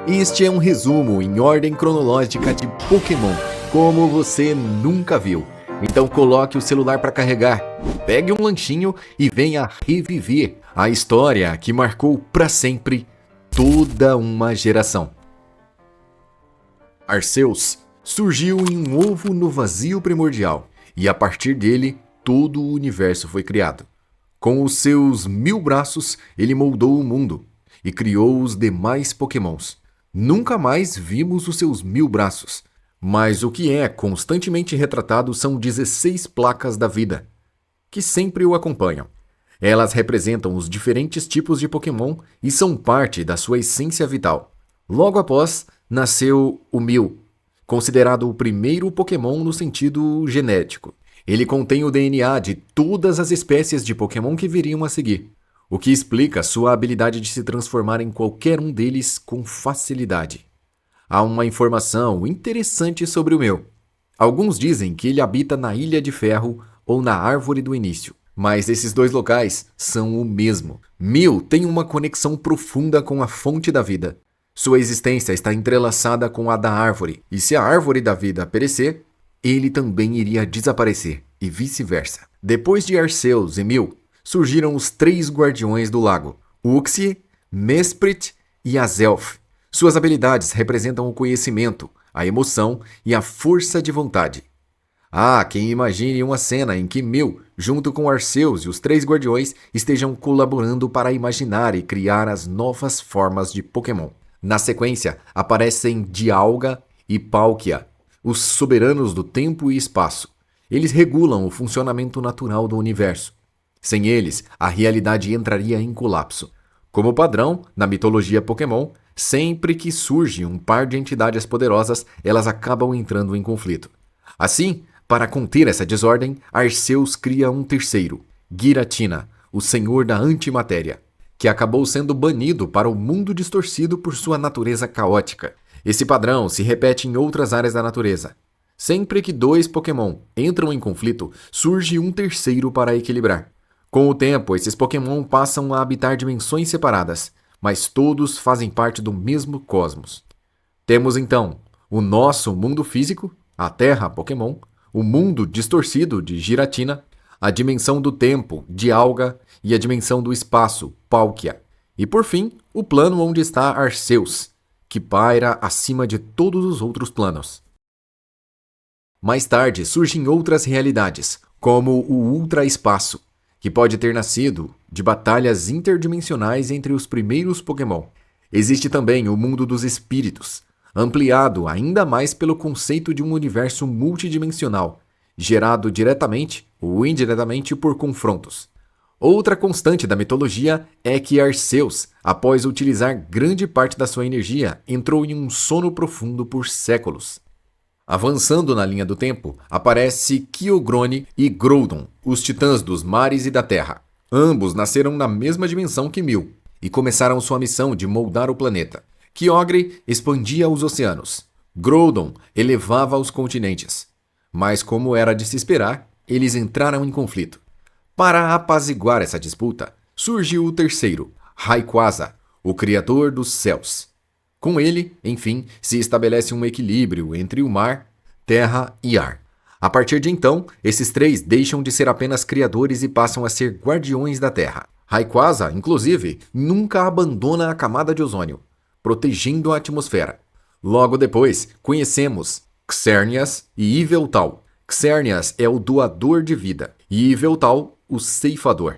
Este é um resumo em ordem cronológica de Pokémon, como você nunca viu. Então coloque o celular para carregar, pegue um lanchinho e venha reviver a história que marcou para sempre toda uma geração. Arceus surgiu em um ovo no vazio primordial, e a partir dele todo o universo foi criado. Com os seus 1000 braços, ele moldou o mundo e criou os demais Pokémons. Nunca mais vimos os seus 1000 braços, mas o que é constantemente retratado são 16 placas da vida, que sempre o acompanham. Elas representam os diferentes tipos de Pokémon e são parte da sua essência vital. Logo após, nasceu o Mew, considerado o primeiro Pokémon no sentido genético. Ele contém o DNA de todas as espécies de Pokémon que viriam a seguir, o que explica sua habilidade de se transformar em qualquer um deles com facilidade. Há uma informação interessante sobre o Mew. Alguns dizem que ele habita na Ilha de Ferro ou na Árvore do Início, mas esses dois locais são o mesmo. Mew tem uma conexão profunda com a fonte da vida. Sua existência está entrelaçada com a da árvore, e se a árvore da vida perecer, ele também iria desaparecer, e vice-versa. Depois de Arceus e Mew, surgiram os 3 guardiões do lago, Uxie, Mesprit e Azelf. Suas habilidades representam o conhecimento, a emoção e a força de vontade. Há quem imagine uma cena em que Mew, junto com Arceus e os 3 guardiões, estejam colaborando para imaginar e criar as novas formas de Pokémon. Na sequência, aparecem Dialga e Palkia, os soberanos do tempo e espaço. Eles regulam o funcionamento natural do universo. Sem eles, a realidade entraria em colapso. Como padrão, na mitologia Pokémon, sempre que surge um par de entidades poderosas, elas acabam entrando em conflito. Assim, para conter essa desordem, Arceus cria um terceiro, Giratina, o Senhor da Antimatéria, que acabou sendo banido para o mundo distorcido por sua natureza caótica. Esse padrão se repete em outras áreas da natureza. Sempre que 2 Pokémon entram em conflito, surge um terceiro para equilibrar. Com o tempo, esses Pokémon passam a habitar dimensões separadas, mas todos fazem parte do mesmo cosmos. Temos então o nosso mundo físico, a Terra Pokémon, o mundo distorcido de Giratina, a dimensão do tempo, Dialga, e a dimensão do espaço, Palkia. E por fim, o plano onde está Arceus, que paira acima de todos os outros planos. Mais tarde surgem outras realidades, como o Ultra-Espaço, que pode ter nascido de batalhas interdimensionais entre os primeiros Pokémon. Existe também o mundo dos espíritos, ampliado ainda mais pelo conceito de um universo multidimensional, gerado diretamente ou indiretamente por confrontos. Outra constante da mitologia é que Arceus, após utilizar grande parte da sua energia, entrou em um sono profundo por séculos. Avançando na linha do tempo, aparece Kyogre e Groudon, os titãs dos mares e da terra. Ambos nasceram na mesma dimensão que Mew e começaram sua missão de moldar o planeta. Kyogre expandia os oceanos. Groudon elevava os continentes. Mas como era de se esperar, eles entraram em conflito. Para apaziguar essa disputa, surgiu o terceiro, Rayquaza, o criador dos céus. Com ele, enfim, se estabelece um equilíbrio entre o mar, terra e ar. A partir de então, esses 3 deixam de ser apenas criadores e passam a ser guardiões da terra. Rayquaza, inclusive, nunca abandona a camada de ozônio, protegendo a atmosfera. Logo depois, conhecemos Xerneas e Yveltal. Xerneas é o doador de vida e Yveltal o ceifador.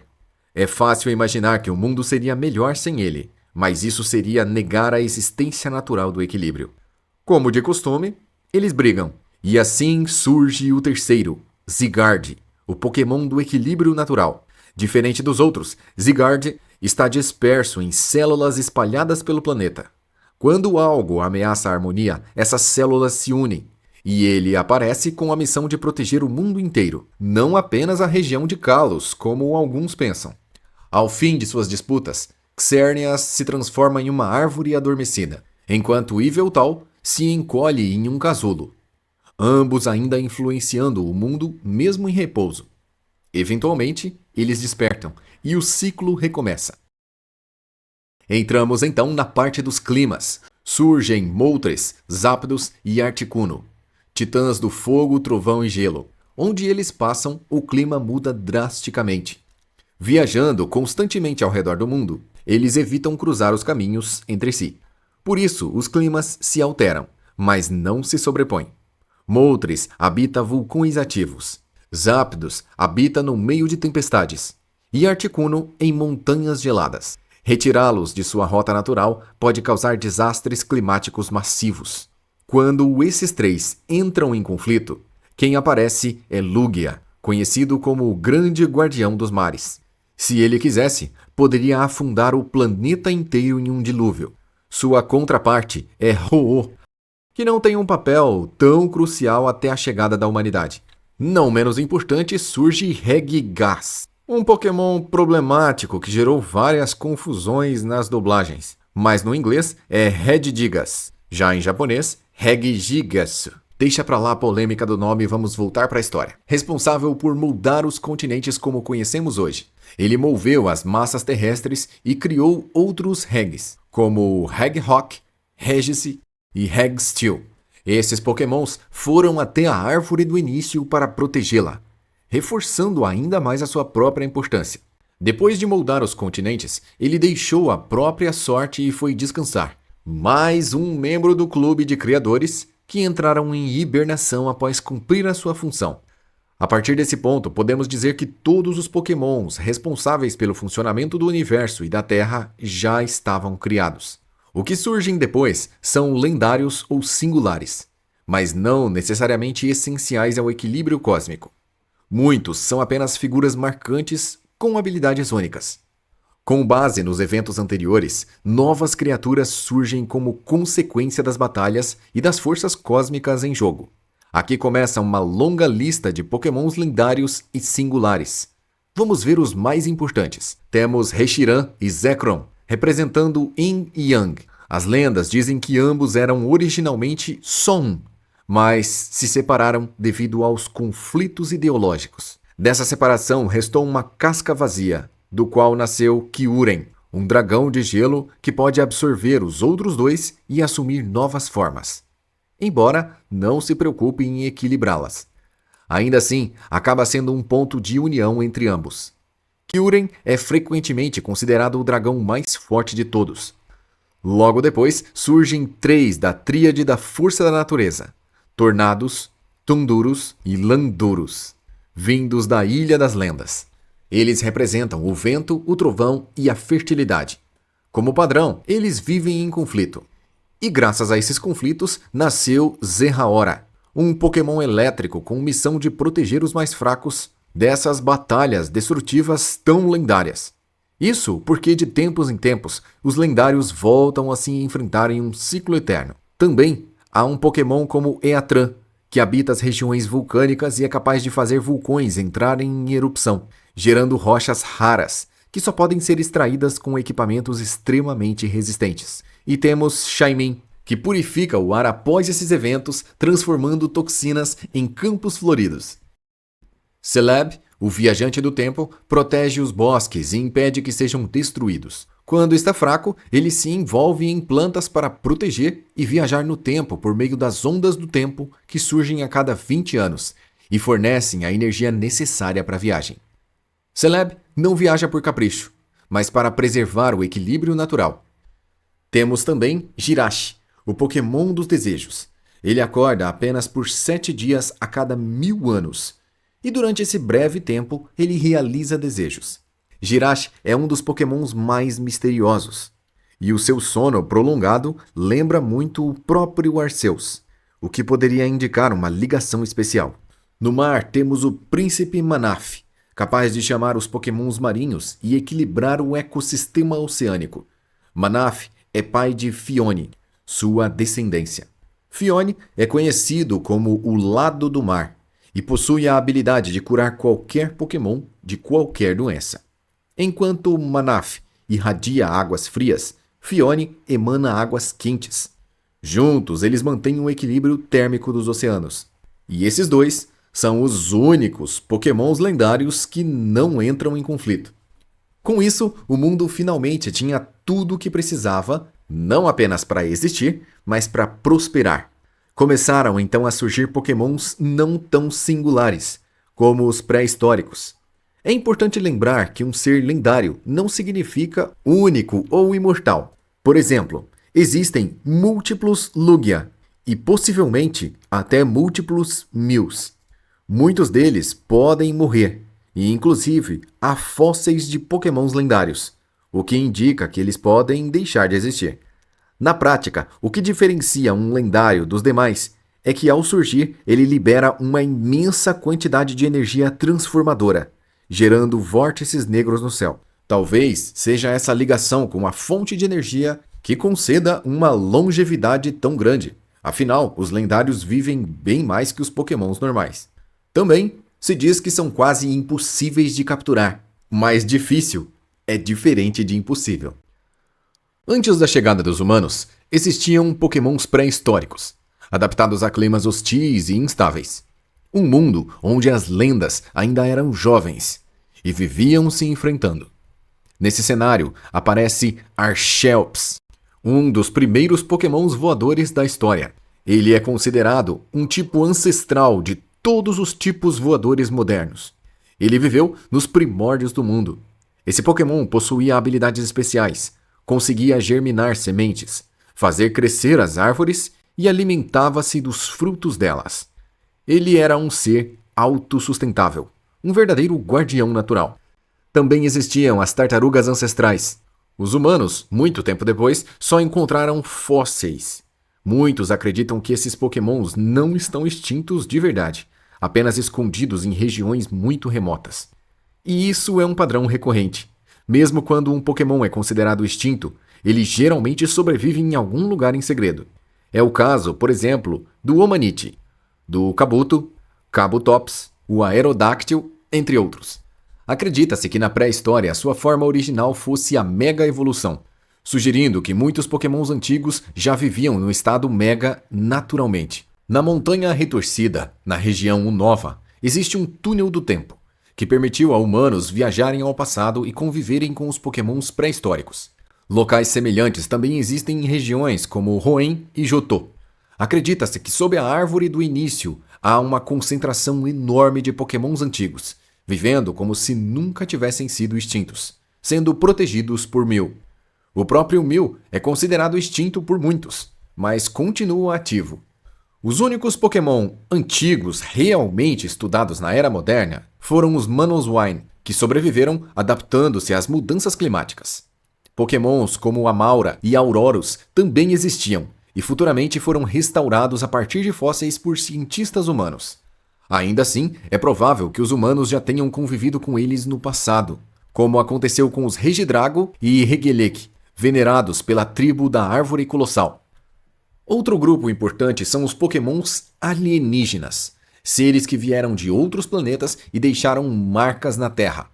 É fácil imaginar que o mundo seria melhor sem ele, mas isso seria negar a existência natural do equilíbrio. Como de costume, eles brigam, e assim surge o terceiro, Zygarde, o Pokémon do equilíbrio natural. Diferente dos outros, Zygarde está disperso em células espalhadas pelo planeta. Quando algo ameaça a harmonia, essas células se unem, e ele aparece com a missão de proteger o mundo inteiro, não apenas a região de Kalos, como alguns pensam. Ao fim de suas disputas, Xerneas se transforma em uma árvore adormecida, enquanto Yveltal se encolhe em um casulo, ambos ainda influenciando o mundo mesmo em repouso. Eventualmente, eles despertam e o ciclo recomeça. Entramos então na parte dos climas. Surgem Moltres, Zapdos e Articuno, titãs do fogo, trovão e gelo. Onde eles passam, o clima muda drasticamente. Viajando constantemente ao redor do mundo, eles evitam cruzar os caminhos entre si. Por isso, os climas se alteram, mas não se sobrepõem. Moltres habita vulcões ativos. Zapdos habita no meio de tempestades. E Articuno em montanhas geladas. Retirá-los de sua rota natural pode causar desastres climáticos massivos. Quando esses três entram em conflito, quem aparece é Lugia, conhecido como o Grande Guardião dos Mares. Se ele quisesse, poderia afundar o planeta inteiro em um dilúvio. Sua contraparte é Ho-Oh, que não tem um papel tão crucial até a chegada da humanidade. Não menos importante, surge Regigas, um Pokémon problemático que gerou várias confusões nas dublagens, mas no inglês é Regigigas, já em japonês, Regigigas. Deixa pra lá a polêmica do nome e vamos voltar para a história. Responsável por moldar os continentes como conhecemos hoje. Ele moveu as massas terrestres e criou outros Regs, como Regirock, Regice e Regsteel. Esses Pokémons foram até a árvore do início para protegê-la, reforçando ainda mais a sua própria importância. Depois de moldar os continentes, ele deixou a própria sorte e foi descansar. Mais um membro do clube de criadores que entraram em hibernação após cumprir a sua função. A partir desse ponto, podemos dizer que todos os Pokémons responsáveis pelo funcionamento do universo e da Terra já estavam criados. O que surgem depois são lendários ou singulares, mas não necessariamente essenciais ao equilíbrio cósmico. Muitos são apenas figuras marcantes com habilidades únicas. Com base nos eventos anteriores, novas criaturas surgem como consequência das batalhas e das forças cósmicas em jogo. Aqui começa uma longa lista de Pokémons lendários e singulares. Vamos ver os mais importantes. Temos Reshiram e Zekrom, representando Yin e Yang. As lendas dizem que ambos eram originalmente só um, mas se separaram devido aos conflitos ideológicos. Dessa separação restou uma casca vazia, do qual nasceu Kyurem, um dragão de gelo que pode absorver os outros dois e assumir novas formas, embora não se preocupe em equilibrá-las. Ainda assim, acaba sendo um ponto de união entre ambos. Kyurem é frequentemente considerado o dragão mais forte de todos. Logo depois, surgem três da tríade da força da natureza: Tornados, Tunduros e Landuros, vindos da Ilha das Lendas. Eles representam o vento, o trovão e a fertilidade. Como padrão, eles vivem em conflito. E graças a esses conflitos, nasceu Zeraora, um Pokémon elétrico com missão de proteger os mais fracos dessas batalhas destrutivas tão lendárias. Isso porque de tempos em tempos, os lendários voltam a se enfrentar em um ciclo eterno. Também há um Pokémon como Eatran, que habita as regiões vulcânicas e é capaz de fazer vulcões entrarem em erupção, gerando rochas raras, que só podem ser extraídas com equipamentos extremamente resistentes. E temos Shaymin, que purifica o ar após esses eventos, transformando toxinas em campos floridos. Celebi, o viajante do tempo, protege os bosques e impede que sejam destruídos. Quando está fraco, ele se envolve em plantas para proteger e viajar no tempo por meio das ondas do tempo que surgem a cada 20 anos e fornecem a energia necessária para a viagem. Celebi não viaja por capricho, mas para preservar o equilíbrio natural. Temos também Jirachi, o Pokémon dos desejos. Ele acorda apenas por 7 dias a cada 1000 anos, e durante esse breve tempo ele realiza desejos. Jirachi é um dos Pokémons mais misteriosos, e o seu sono prolongado lembra muito o próprio Arceus, o que poderia indicar uma ligação especial. No mar temos o Príncipe Manaphy, capaz de chamar os Pokémons marinhos e equilibrar o ecossistema oceânico. Manaphy é pai de Phione, sua descendência. Phione é conhecido como o Lado do Mar e possui a habilidade de curar qualquer Pokémon de qualquer doença. Enquanto Manaphy irradia águas frias, Phione emana águas quentes. Juntos, eles mantêm o equilíbrio térmico dos oceanos. E esses dois são os únicos Pokémons lendários que não entram em conflito. Com isso, o mundo finalmente tinha tudo o que precisava não apenas para existir, mas para prosperar. Começaram então a surgir pokémons não tão singulares, como os pré-históricos. É importante lembrar que um ser lendário não significa único ou imortal. Por exemplo, existem múltiplos Lugia e possivelmente até múltiplos Mews. Muitos deles podem morrer, e inclusive há fósseis de pokémons lendários, o que indica que eles podem deixar de existir. Na prática, o que diferencia um lendário dos demais é que ao surgir ele libera uma imensa quantidade de energia transformadora, gerando vórtices negros no céu. Talvez seja essa ligação com uma fonte de energia que conceda uma longevidade tão grande. Afinal, os lendários vivem bem mais que os pokémons normais. Também se diz que são quase impossíveis de capturar, mas difícil é diferente de impossível. Antes da chegada dos humanos, existiam pokémons pré-históricos, adaptados a climas hostis e instáveis. Um mundo onde as lendas ainda eram jovens e viviam se enfrentando. Nesse cenário aparece Archeops, um dos primeiros pokémons voadores da história. Ele é considerado um tipo ancestral de todos os tipos voadores modernos. Ele viveu nos primórdios do mundo. Esse pokémon possuía habilidades especiais, conseguia germinar sementes, fazer crescer as árvores e alimentava-se dos frutos delas. Ele era um ser autossustentável, um verdadeiro guardião natural. Também existiam as tartarugas ancestrais. Os humanos, muito tempo depois, só encontraram fósseis. Muitos acreditam que esses pokémons não estão extintos de verdade, apenas escondidos em regiões muito remotas. E isso é um padrão recorrente. Mesmo quando um pokémon é considerado extinto, ele geralmente sobrevive em algum lugar em segredo. É o caso, por exemplo, do Omanite, do Kabuto, Kabutops, o Aerodactyl, entre outros. Acredita-se que na pré-história sua forma original fosse a Mega Evolução, sugerindo que muitos pokémons antigos já viviam no estado Mega naturalmente. Na Montanha Retorcida, na região Unova, existe um túnel do tempo, que permitiu a humanos viajarem ao passado e conviverem com os pokémons pré-históricos. Locais semelhantes também existem em regiões como Hoenn e Johto. Acredita-se que sob a árvore do início há uma concentração enorme de pokémons antigos, vivendo como se nunca tivessem sido extintos, sendo protegidos por Mew. O próprio Mew é considerado extinto por muitos, mas continua ativo. Os únicos Pokémon antigos realmente estudados na Era Moderna foram os Manoswine, que sobreviveram adaptando-se às mudanças climáticas. Pokémons como Amaura e Aurorus também existiam e futuramente foram restaurados a partir de fósseis por cientistas humanos. Ainda assim, é provável que os humanos já tenham convivido com eles no passado, como aconteceu com os Regidrago e Regieleki, venerados pela tribo da Árvore Colossal. Outro grupo importante são os Pokémons alienígenas, seres que vieram de outros planetas e deixaram marcas na Terra.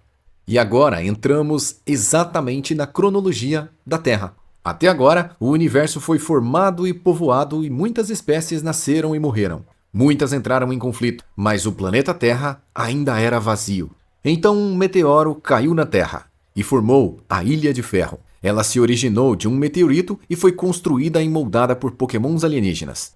E agora entramos exatamente na cronologia da Terra. Até agora, o universo foi formado e povoado e muitas espécies nasceram e morreram. Muitas entraram em conflito, mas o planeta Terra ainda era vazio. Então um meteoro caiu na Terra e formou a Ilha de Ferro. Ela se originou de um meteorito e foi construída e moldada por pokémons alienígenas.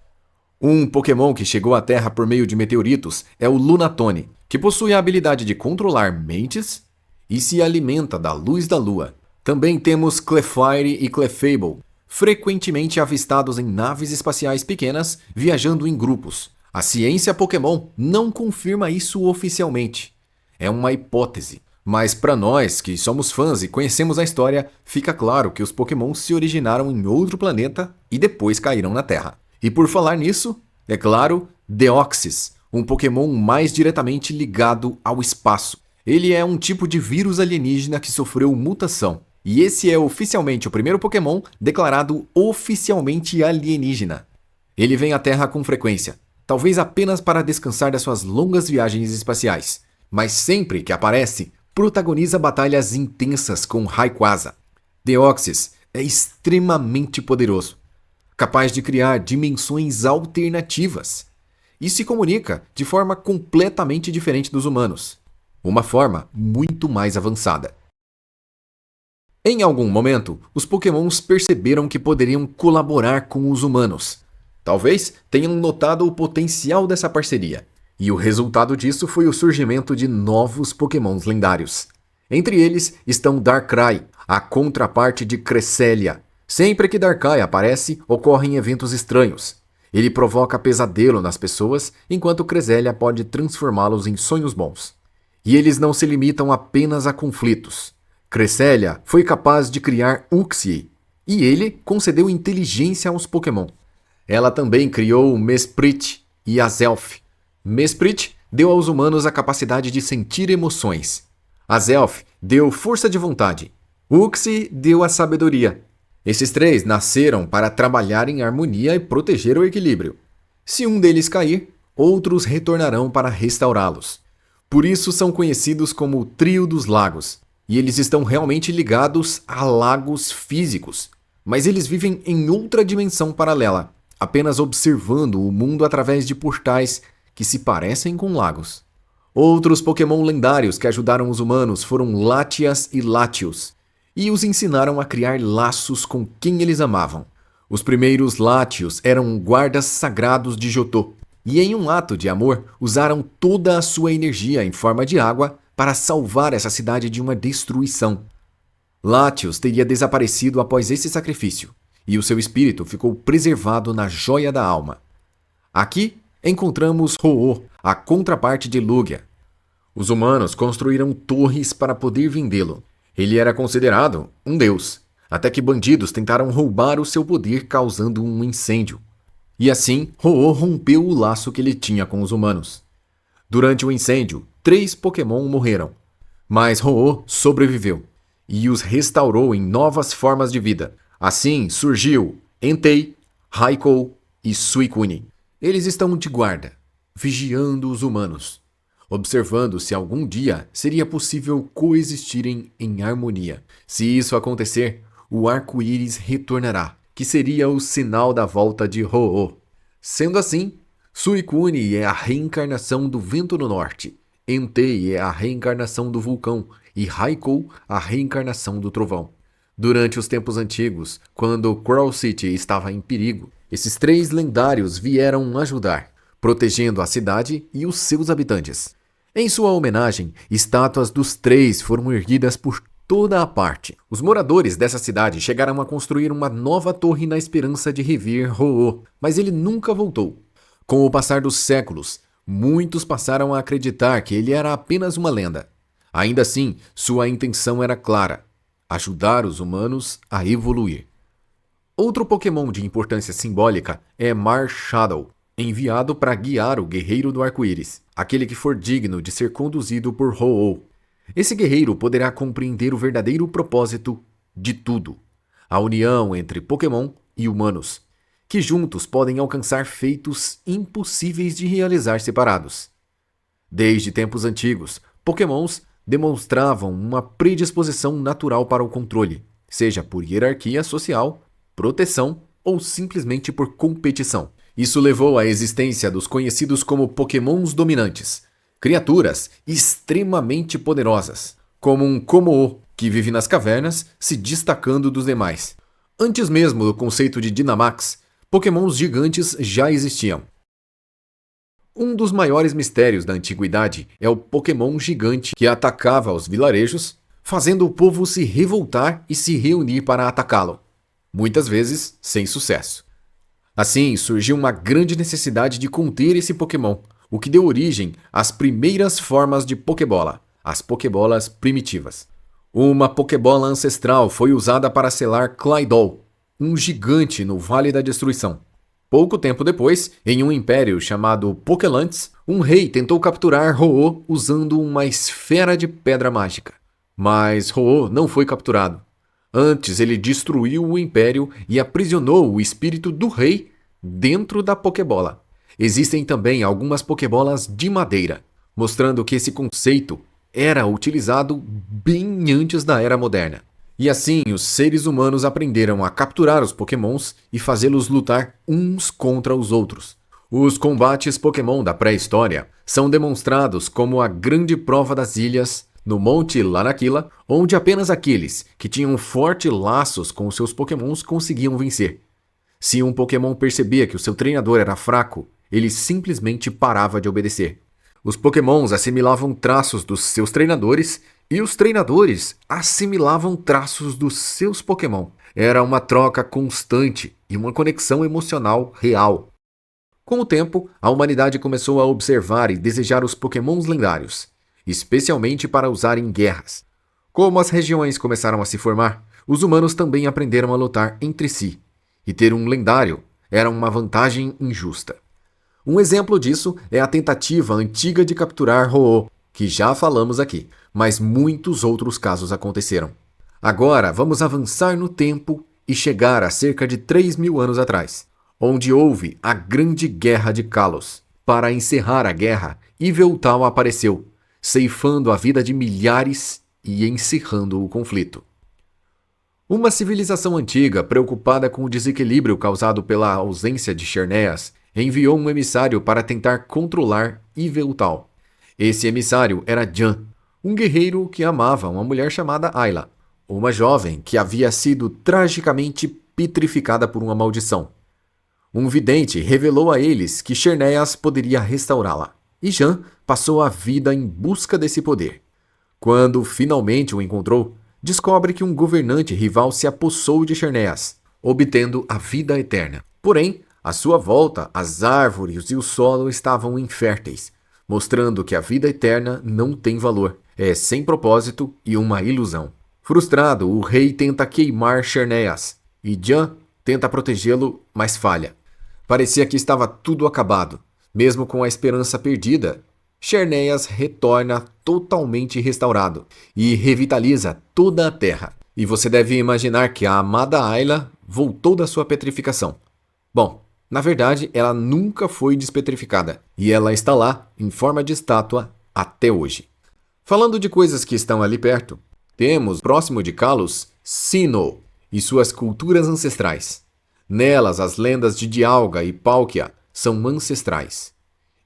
Um pokémon que chegou à Terra por meio de meteoritos é o Lunatone, que possui a habilidade de controlar mentes e se alimenta da luz da lua. Também temos Clefairy e Clefable, frequentemente avistados em naves espaciais pequenas, viajando em grupos. A ciência Pokémon não confirma isso oficialmente. É uma hipótese. Mas para nós, que somos fãs e conhecemos a história, fica claro que os Pokémon se originaram em outro planeta e depois caíram na Terra. E por falar nisso, é claro, Deoxys, um Pokémon mais diretamente ligado ao espaço. Ele é um tipo de vírus alienígena que sofreu mutação. E esse é oficialmente o primeiro Pokémon declarado oficialmente alienígena. Ele vem à Terra com frequência, talvez apenas para descansar das suas longas viagens espaciais, mas sempre que aparece, protagoniza batalhas intensas com Rayquaza. Deoxys é extremamente poderoso, capaz de criar dimensões alternativas e se comunica de forma completamente diferente dos humanos, uma forma muito mais avançada. Em algum momento, os Pokémons perceberam que poderiam colaborar com os humanos. Talvez tenham notado o potencial dessa parceria, e o resultado disso foi o surgimento de novos Pokémons lendários. Entre eles estão Darkrai, a contraparte de Cresselia. Sempre que Darkrai aparece, ocorrem eventos estranhos. Ele provoca pesadelo nas pessoas, enquanto Cresselia pode transformá-los em sonhos bons. E eles não se limitam apenas a conflitos. Cresselia foi capaz de criar Uxie, e ele concedeu inteligência aos Pokémon. Ela também criou o Mesprit e Azelf. Mesprit deu aos humanos a capacidade de sentir emoções. Azelf deu força de vontade. Uxie deu a sabedoria. Esses três nasceram para trabalhar em harmonia e proteger o equilíbrio. Se um deles cair, outros retornarão para restaurá-los. Por isso são conhecidos como o Trio dos Lagos. E eles estão realmente ligados a lagos físicos. Mas eles vivem em outra dimensão paralela, apenas observando o mundo através de portais que se parecem com lagos. Outros Pokémon lendários que ajudaram os humanos foram Latias e Latios, e os ensinaram a criar laços com quem eles amavam. Os primeiros Latios eram guardas sagrados de Johto, e em um ato de amor usaram toda a sua energia em forma de água para salvar essa cidade de uma destruição. Latios teria desaparecido após esse sacrifício, e o seu espírito ficou preservado na Joia da Alma. Aqui encontramos Ho-Oh, a contraparte de Lugia. Os humanos construíram torres para poder vendê-lo. Ele era considerado um deus, até que bandidos tentaram roubar o seu poder causando um incêndio. E assim, Ho-Oh rompeu o laço que ele tinha com os humanos. Durante o incêndio, 3 Pokémon morreram, mas Ho-Oh sobreviveu e os restaurou em novas formas de vida. Assim surgiu Entei, Raikou e Suicune. Eles estão de guarda, vigiando os humanos, observando se algum dia seria possível coexistirem em harmonia. Se isso acontecer, o arco-íris retornará, que seria o sinal da volta de Ho-Oh. Sendo assim, Suicune é a reencarnação do vento no norte, Entei é a reencarnação do vulcão e Raikou a reencarnação do trovão. Durante os tempos antigos, quando Crow City estava em perigo, esses 3 lendários vieram ajudar, protegendo a cidade e os seus habitantes. Em sua homenagem, estátuas dos 3 foram erguidas por toda a parte. Os moradores dessa cidade chegaram a construir uma nova torre na esperança de rever Ho-Oh, mas ele nunca voltou. Com o passar dos séculos, muitos passaram a acreditar que ele era apenas uma lenda. Ainda assim, sua intenção era clara: ajudar os humanos a evoluir. Outro Pokémon de importância simbólica é Marshadow, enviado para guiar o Guerreiro do Arco-Íris, aquele que for digno de ser conduzido por Ho-Oh. Esse guerreiro poderá compreender o verdadeiro propósito de tudo, a união entre Pokémon e humanos, que juntos podem alcançar feitos impossíveis de realizar separados. Desde tempos antigos, Pokémons demonstravam uma predisposição natural para o controle, seja por hierarquia social, proteção ou simplesmente por competição. Isso levou à existência dos conhecidos como Pokémons dominantes, criaturas extremamente poderosas, como um Kommo-o, que vive nas cavernas, se destacando dos demais. Antes mesmo do conceito de Dynamax, Pokémons gigantes já existiam. Um dos maiores mistérios da antiguidade é o Pokémon gigante que atacava os vilarejos, fazendo o povo se revoltar e se reunir para atacá-lo, muitas vezes sem sucesso. Assim, surgiu uma grande necessidade de conter esse Pokémon, o que deu origem às primeiras formas de Pokébola, as Pokébolas primitivas. Uma Pokébola ancestral foi usada para selar Claydol, um gigante no Vale da Destruição. Pouco tempo depois, em um império chamado Pokélands, um rei tentou capturar Ho-Oh usando uma esfera de pedra mágica. Mas Ho-Oh não foi capturado. Antes, ele destruiu o império e aprisionou o espírito do rei dentro da Pokébola. Existem também algumas Pokébolas de madeira, mostrando que esse conceito era utilizado bem antes da Era Moderna. E assim, os seres humanos aprenderam a capturar os Pokémons e fazê-los lutar uns contra os outros. Os combates Pokémon da pré-história são demonstrados como a grande prova das ilhas no Monte Lanakila, onde apenas aqueles que tinham fortes laços com seus pokémons conseguiam vencer. Se um pokémon percebia que o seu treinador era fraco, ele simplesmente parava de obedecer. Os pokémons assimilavam traços dos seus treinadores e os treinadores assimilavam traços dos seus pokémon. Era uma troca constante e uma conexão emocional real. Com o tempo, a humanidade começou a observar e desejar os pokémons lendários, especialmente para usar em guerras. Como as regiões começaram a se formar, os humanos também aprenderam a lutar entre si, e ter um lendário era uma vantagem injusta. Um exemplo disso é a tentativa antiga de capturar Ho-Oh, que já falamos aqui, mas muitos outros casos aconteceram. Agora vamos avançar no tempo e chegar a cerca de 3.000 anos atrás, onde houve a Grande Guerra de Kalos. Para encerrar a guerra, Yveltal apareceu, ceifando a vida de milhares e encerrando o conflito. Uma civilização antiga, preocupada com o desequilíbrio causado pela ausência de Xerneas, enviou um emissário para tentar controlar Yveltal. Esse emissário era Jan, um guerreiro que amava uma mulher chamada Ayla, uma jovem que havia sido tragicamente petrificada por uma maldição. Um vidente revelou a eles que Xerneas poderia restaurá-la, e Jan passou a vida em busca desse poder. Quando finalmente o encontrou, descobre que um governante rival se apossou de Xerneas, obtendo a vida eterna. Porém, à sua volta, as árvores e o solo estavam inférteis, mostrando que a vida eterna não tem valor, é sem propósito e uma ilusão. Frustrado, o rei tenta queimar Xerneas, e Jan tenta protegê-lo, mas falha. Parecia que estava tudo acabado. Mesmo com a esperança perdida, Xerneas retorna totalmente restaurado e revitaliza toda a terra. E você deve imaginar que a amada Ayla voltou da sua petrificação. Bom, na verdade, ela nunca foi despetrificada, e ela está lá, em forma de estátua, até hoje. Falando de coisas que estão ali perto, temos, próximo de Kalos, Sinnoh e suas culturas ancestrais. Nelas, as lendas de Dialga e Palkia são ancestrais.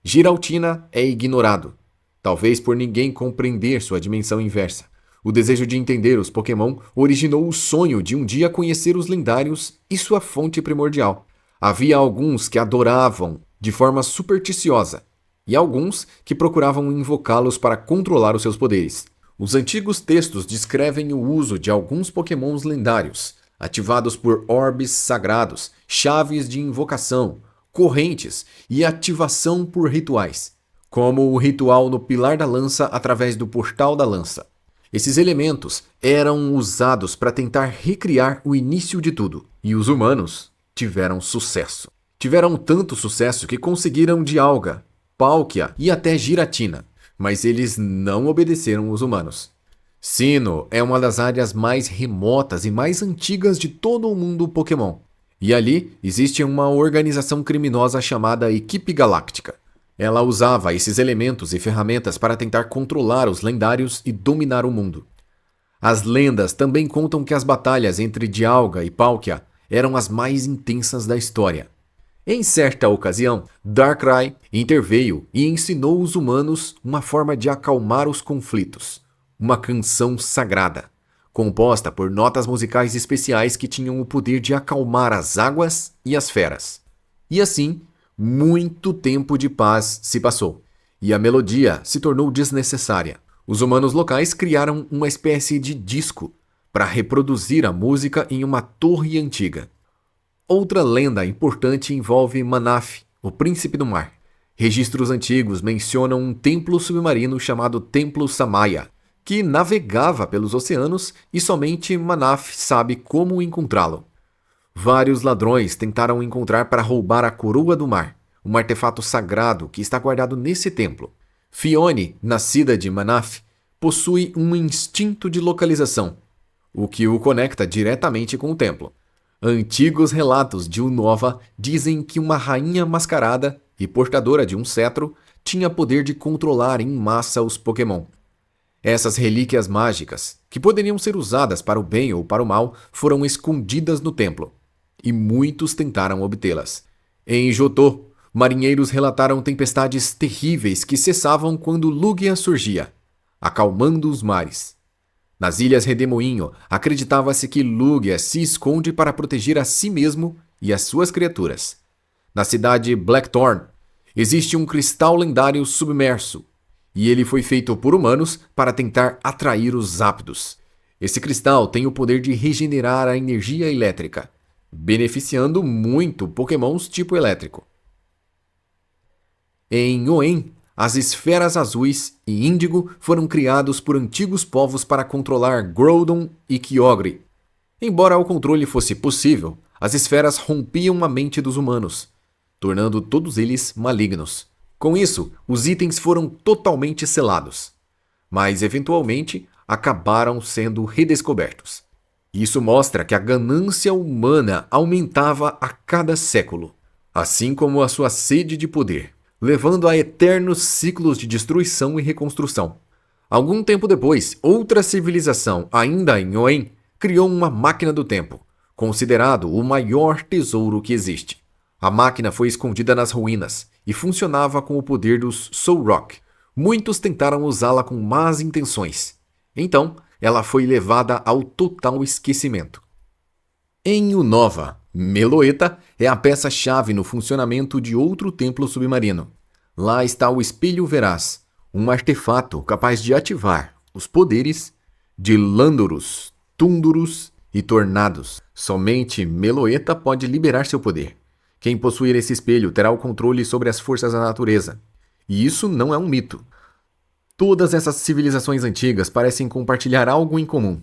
Giraltina é ignorado, talvez por ninguém compreender sua dimensão inversa. O desejo de entender os Pokémon originou o sonho de um dia conhecer os lendários e sua fonte primordial. Havia alguns que adoravam de forma supersticiosa e alguns que procuravam invocá-los para controlar os seus poderes. Os antigos textos descrevem o uso de alguns Pokémons lendários, ativados por orbes sagrados, chaves de invocação, correntes e ativação por rituais, como o ritual no Pilar da Lança através do Portal da Lança. Esses elementos eram usados para tentar recriar o início de tudo, e os humanos tiveram sucesso. Tiveram tanto sucesso que conseguiram Dialga, Palkia e até Giratina, mas eles não obedeceram os humanos. Sinnoh é uma das áreas mais remotas e mais antigas de todo o mundo Pokémon. E ali existe uma organização criminosa chamada Equipe Galáctica. Ela usava esses elementos e ferramentas para tentar controlar os lendários e dominar o mundo. As lendas também contam que as batalhas entre Dialga e Palkia eram as mais intensas da história. Em certa ocasião, Darkrai interveio e ensinou os humanos uma forma de acalmar os conflitos. Uma canção sagrada, composta por notas musicais especiais que tinham o poder de acalmar as águas e as feras. E assim, muito tempo de paz se passou, e a melodia se tornou desnecessária. Os humanos locais criaram uma espécie de disco para reproduzir a música em uma torre antiga. Outra lenda importante envolve Manaf, o príncipe do mar. Registros antigos mencionam um templo submarino chamado Templo Samaya, que navegava pelos oceanos e somente Manaf sabe como encontrá-lo. Vários ladrões tentaram encontrar para roubar a Coroa do Mar, um artefato sagrado que está guardado nesse templo. Phione, nascida de Manaf, possui um instinto de localização, o que o conecta diretamente com o templo. Antigos relatos de Unova dizem que uma rainha mascarada e portadora de um cetro tinha poder de controlar em massa os Pokémon. Essas relíquias mágicas, que poderiam ser usadas para o bem ou para o mal, foram escondidas no templo, e muitos tentaram obtê-las. Em Johto, marinheiros relataram tempestades terríveis que cessavam quando Lugia surgia. acalmando os mares. Nas Ilhas Redemoinho, acreditava-se que Lugia se esconde para proteger a si mesmo e as suas criaturas. Na cidade Blackthorn, existe um cristal lendário submerso, e ele foi feito por humanos para tentar atrair os Zapdos. Esse cristal tem o poder de regenerar a energia elétrica, beneficiando muito Pokémons tipo elétrico. Em Hoenn, as esferas azuis e índigo foram criados por antigos povos para controlar Groudon e Kyogre. Embora o controle fosse possível, as esferas rompiam a mente dos humanos, tornando todos eles malignos. Com isso, os itens foram totalmente selados, mas eventualmente acabaram sendo redescobertos. Isso mostra que a ganância humana aumentava a cada século, assim como a sua sede de poder, levando a eternos ciclos de destruição e reconstrução. Algum tempo depois, outra civilização, ainda em Hoenn, criou uma máquina do tempo, considerado o maior tesouro que existe. A máquina foi escondida nas ruínas e funcionava com o poder dos Solrock. Muitos tentaram usá-la com más intenções. Então, ela foi levada ao total esquecimento. Em Unova, Meloetta é a peça-chave no funcionamento de outro templo submarino. Lá está o Espelho Veraz, um artefato capaz de ativar os poderes de Landorus, Tundurus e Tornados. Somente Meloetta pode liberar seu poder. Quem possuir esse espelho terá o controle sobre as forças da natureza. E isso não é um mito. Todas essas civilizações antigas parecem compartilhar algo em comum.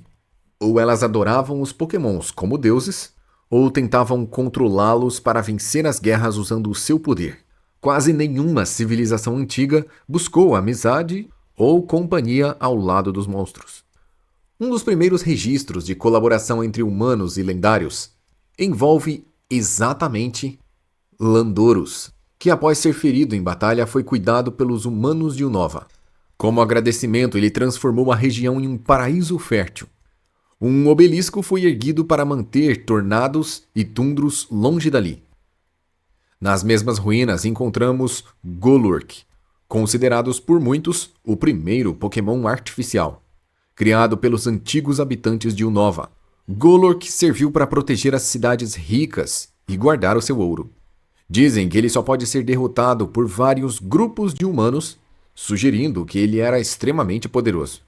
Ou elas adoravam os Pokémons como deuses, ou tentavam controlá-los para vencer as guerras usando o seu poder. Quase nenhuma civilização antiga buscou amizade ou companhia ao lado dos monstros. Um dos primeiros registros de colaboração entre humanos e lendários envolve exatamente Landorus, que após ser ferido em batalha foi cuidado pelos humanos de Unova. Como agradecimento, ele transformou a região em um paraíso fértil. Um obelisco foi erguido para manter Tornados e Tundros longe dali. Nas mesmas ruínas encontramos Golurk, considerados por muitos o primeiro Pokémon artificial. Criado pelos antigos habitantes de Unova, Golurk serviu para proteger as cidades ricas e guardar o seu ouro. Dizem que ele só pode ser derrotado por vários grupos de humanos, sugerindo que ele era extremamente poderoso.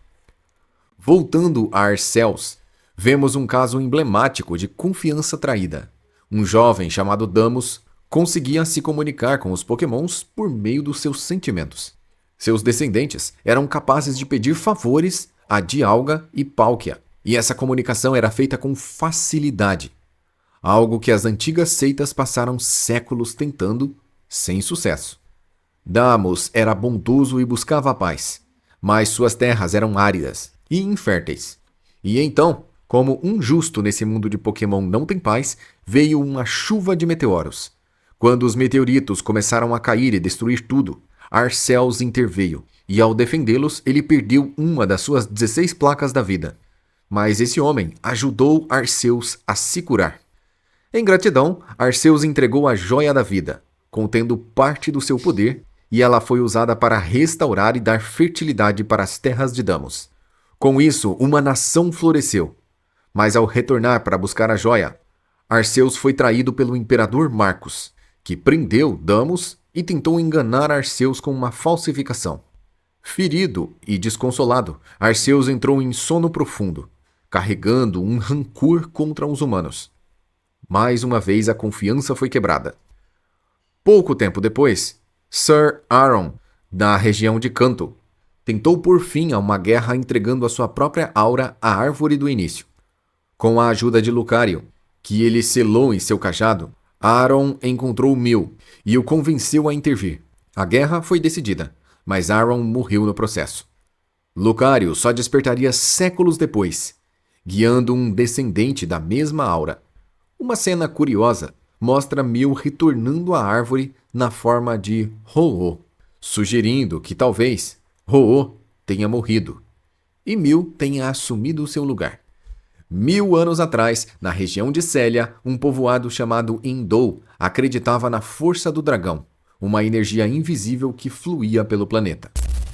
Voltando a Arceus, vemos um caso emblemático de confiança traída. Um jovem chamado Damos conseguia se comunicar com os Pokémons por meio dos seus sentimentos. Seus descendentes eram capazes de pedir favores a Dialga e Palkia, e essa comunicação era feita com facilidade. Algo que as antigas seitas passaram séculos tentando, sem sucesso. Damos era bondoso e buscava a paz, mas suas terras eram áridas e inférteis. E então, como um justo nesse mundo de Pokémon não tem paz, veio uma chuva de meteoros. Quando os meteoritos começaram a cair e destruir tudo, Arceus interveio, e ao defendê-los, ele perdeu uma das suas 16 placas da vida. Mas esse homem ajudou Arceus a se curar. Em gratidão, Arceus entregou a Joia da Vida, contendo parte do seu poder, e ela foi usada para restaurar e dar fertilidade para as terras de Damos. Com isso, uma nação floresceu. Mas ao retornar para buscar a joia, Arceus foi traído pelo Imperador Marcos, que prendeu Damos e tentou enganar Arceus com uma falsificação. Ferido e desconsolado, Arceus entrou em sono profundo, carregando um rancor contra os humanos. Mais uma vez a confiança foi quebrada. Pouco tempo depois, Sir Aron, da região de Kanto, tentou pôr fim a uma guerra entregando a sua própria aura à Árvore do Início. Com a ajuda de Lucario, que ele selou em seu cajado, Aron encontrou Mew e o convenceu a intervir. A guerra foi decidida, mas Aron morreu no processo. Lucario só despertaria séculos depois, guiando um descendente da mesma aura. Uma cena curiosa mostra Mew retornando à árvore na forma de Ho-Oh, sugerindo que talvez Ho-Oh tenha morrido e Mew tenha assumido seu lugar. 1000 anos atrás, na região de Célia, um povoado chamado Indou acreditava na força do dragão, uma energia invisível que fluía pelo planeta.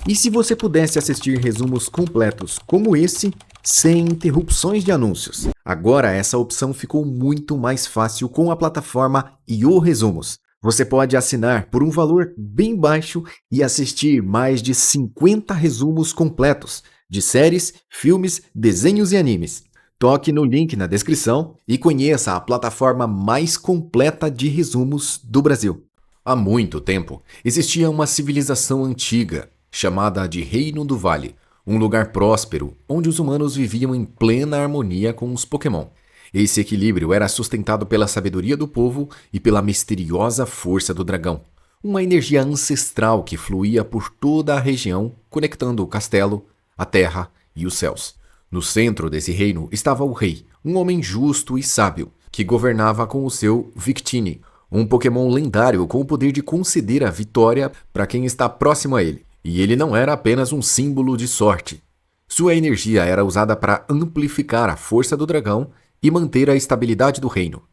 E se você pudesse assistir resumos completos como esse, sem interrupções de anúncios? Agora essa opção ficou muito mais fácil com a plataforma Io Resumos. Você pode assinar por um valor bem baixo e assistir mais de 50 resumos completos de séries, filmes, desenhos e animes. Toque no link na descrição e conheça a plataforma mais completa de resumos do Brasil. Há muito tempo, existia uma civilização antiga, chamada de Reino do Vale, um lugar próspero onde os humanos viviam em plena harmonia com os Pokémon. Esse equilíbrio era sustentado pela sabedoria do povo e pela misteriosa força do dragão, uma energia ancestral que fluía por toda a região, conectando o castelo, a terra e os céus. No centro desse reino estava o rei, um homem justo e sábio, que governava com o seu Victini, um Pokémon lendário com o poder de conceder a vitória para quem está próximo a ele. E ele não era apenas um símbolo de sorte. Sua energia era usada para amplificar a força do dragão e manter a estabilidade do reino.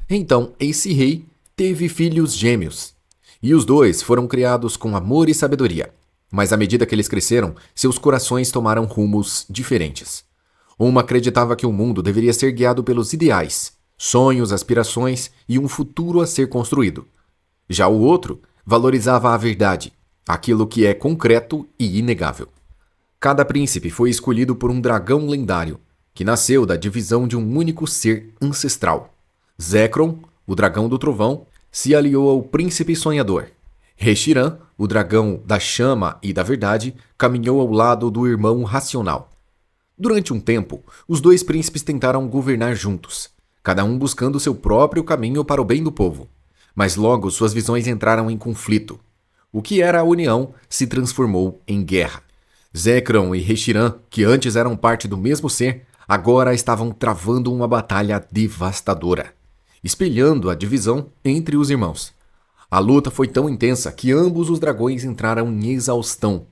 Então, esse rei teve filhos gêmeos. E os dois foram criados com amor e sabedoria. Mas à medida que eles cresceram, seus corações tomaram rumos diferentes. Uma acreditava que o mundo deveria ser guiado pelos ideais, sonhos, aspirações e um futuro a ser construído. Já o outro valorizava a verdade, aquilo que é concreto e inegável. Cada príncipe foi escolhido por um dragão lendário, que nasceu da divisão de um único ser ancestral. Zekrom, o dragão do trovão, se aliou ao príncipe sonhador. Reshiram, o dragão da chama e da verdade, caminhou ao lado do irmão racional. Durante um tempo, os dois príncipes tentaram governar juntos, cada um buscando seu próprio caminho para o bem do povo. Mas logo suas visões entraram em conflito. O que era a união se transformou em guerra. Zekrom e Reshiram, que antes eram parte do mesmo ser, agora estavam travando uma batalha devastadora, espelhando a divisão entre os irmãos. A luta foi tão intensa que ambos os dragões entraram em exaustão.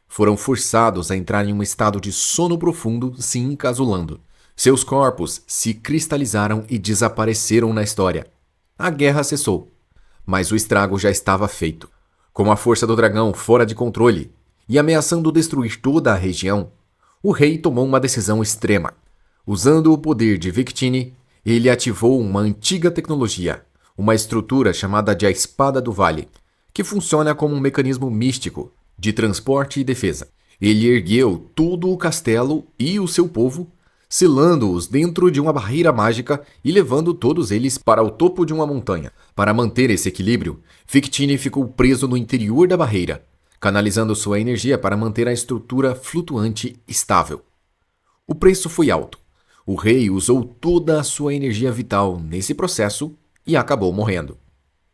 Foram forçados a entrar em um estado de sono profundo, se encasulando. Seus corpos se cristalizaram e desapareceram na história. A guerra cessou, mas o estrago já estava feito. Com a força do dragão fora de controle e ameaçando destruir toda a região, o rei tomou uma decisão extrema. Usando o poder de Victini, ele ativou uma antiga tecnologia, uma estrutura chamada de a Espada do Vale, que funciona como um mecanismo místico de transporte e defesa. Ele ergueu todo o castelo e o seu povo, selando-os dentro de uma barreira mágica e levando todos eles para o topo de uma montanha. Para manter esse equilíbrio, Victini ficou preso no interior da barreira, canalizando sua energia para manter a estrutura flutuante estável. O preço foi alto. O rei usou toda a sua energia vital nesse processo e acabou morrendo.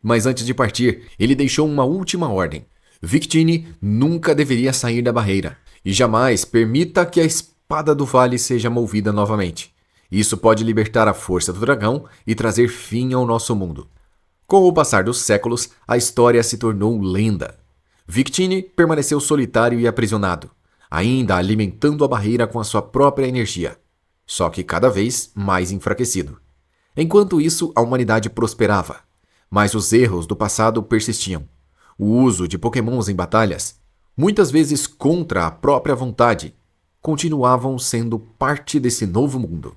Mas antes de partir, ele deixou uma última ordem. Victini nunca deveria sair da barreira e jamais permita que a Espada do Vale seja movida novamente. Isso pode libertar a força do dragão e trazer fim ao nosso mundo. Com o passar dos séculos, a história se tornou lenda. Victini permaneceu solitário e aprisionado, ainda alimentando a barreira com a sua própria energia, só que cada vez mais enfraquecido. Enquanto isso, a humanidade prosperava, mas os erros do passado persistiam. O uso de Pokémons em batalhas, muitas vezes contra a própria vontade, continuavam sendo parte desse novo mundo.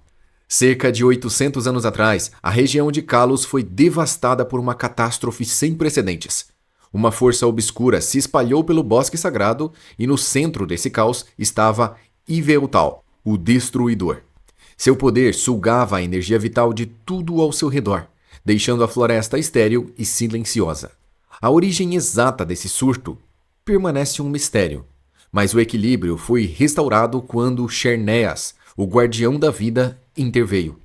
Cerca de 800 anos atrás, a região de Kalos foi devastada por uma catástrofe sem precedentes. Uma força obscura se espalhou pelo bosque sagrado e no centro desse caos estava Yveltal, o Destruidor. Seu poder sugava a energia vital de tudo ao seu redor, deixando a floresta estéril e silenciosa. A origem exata desse surto permanece um mistério, mas o equilíbrio foi restaurado quando Xerneas, o guardião da vida, interveio.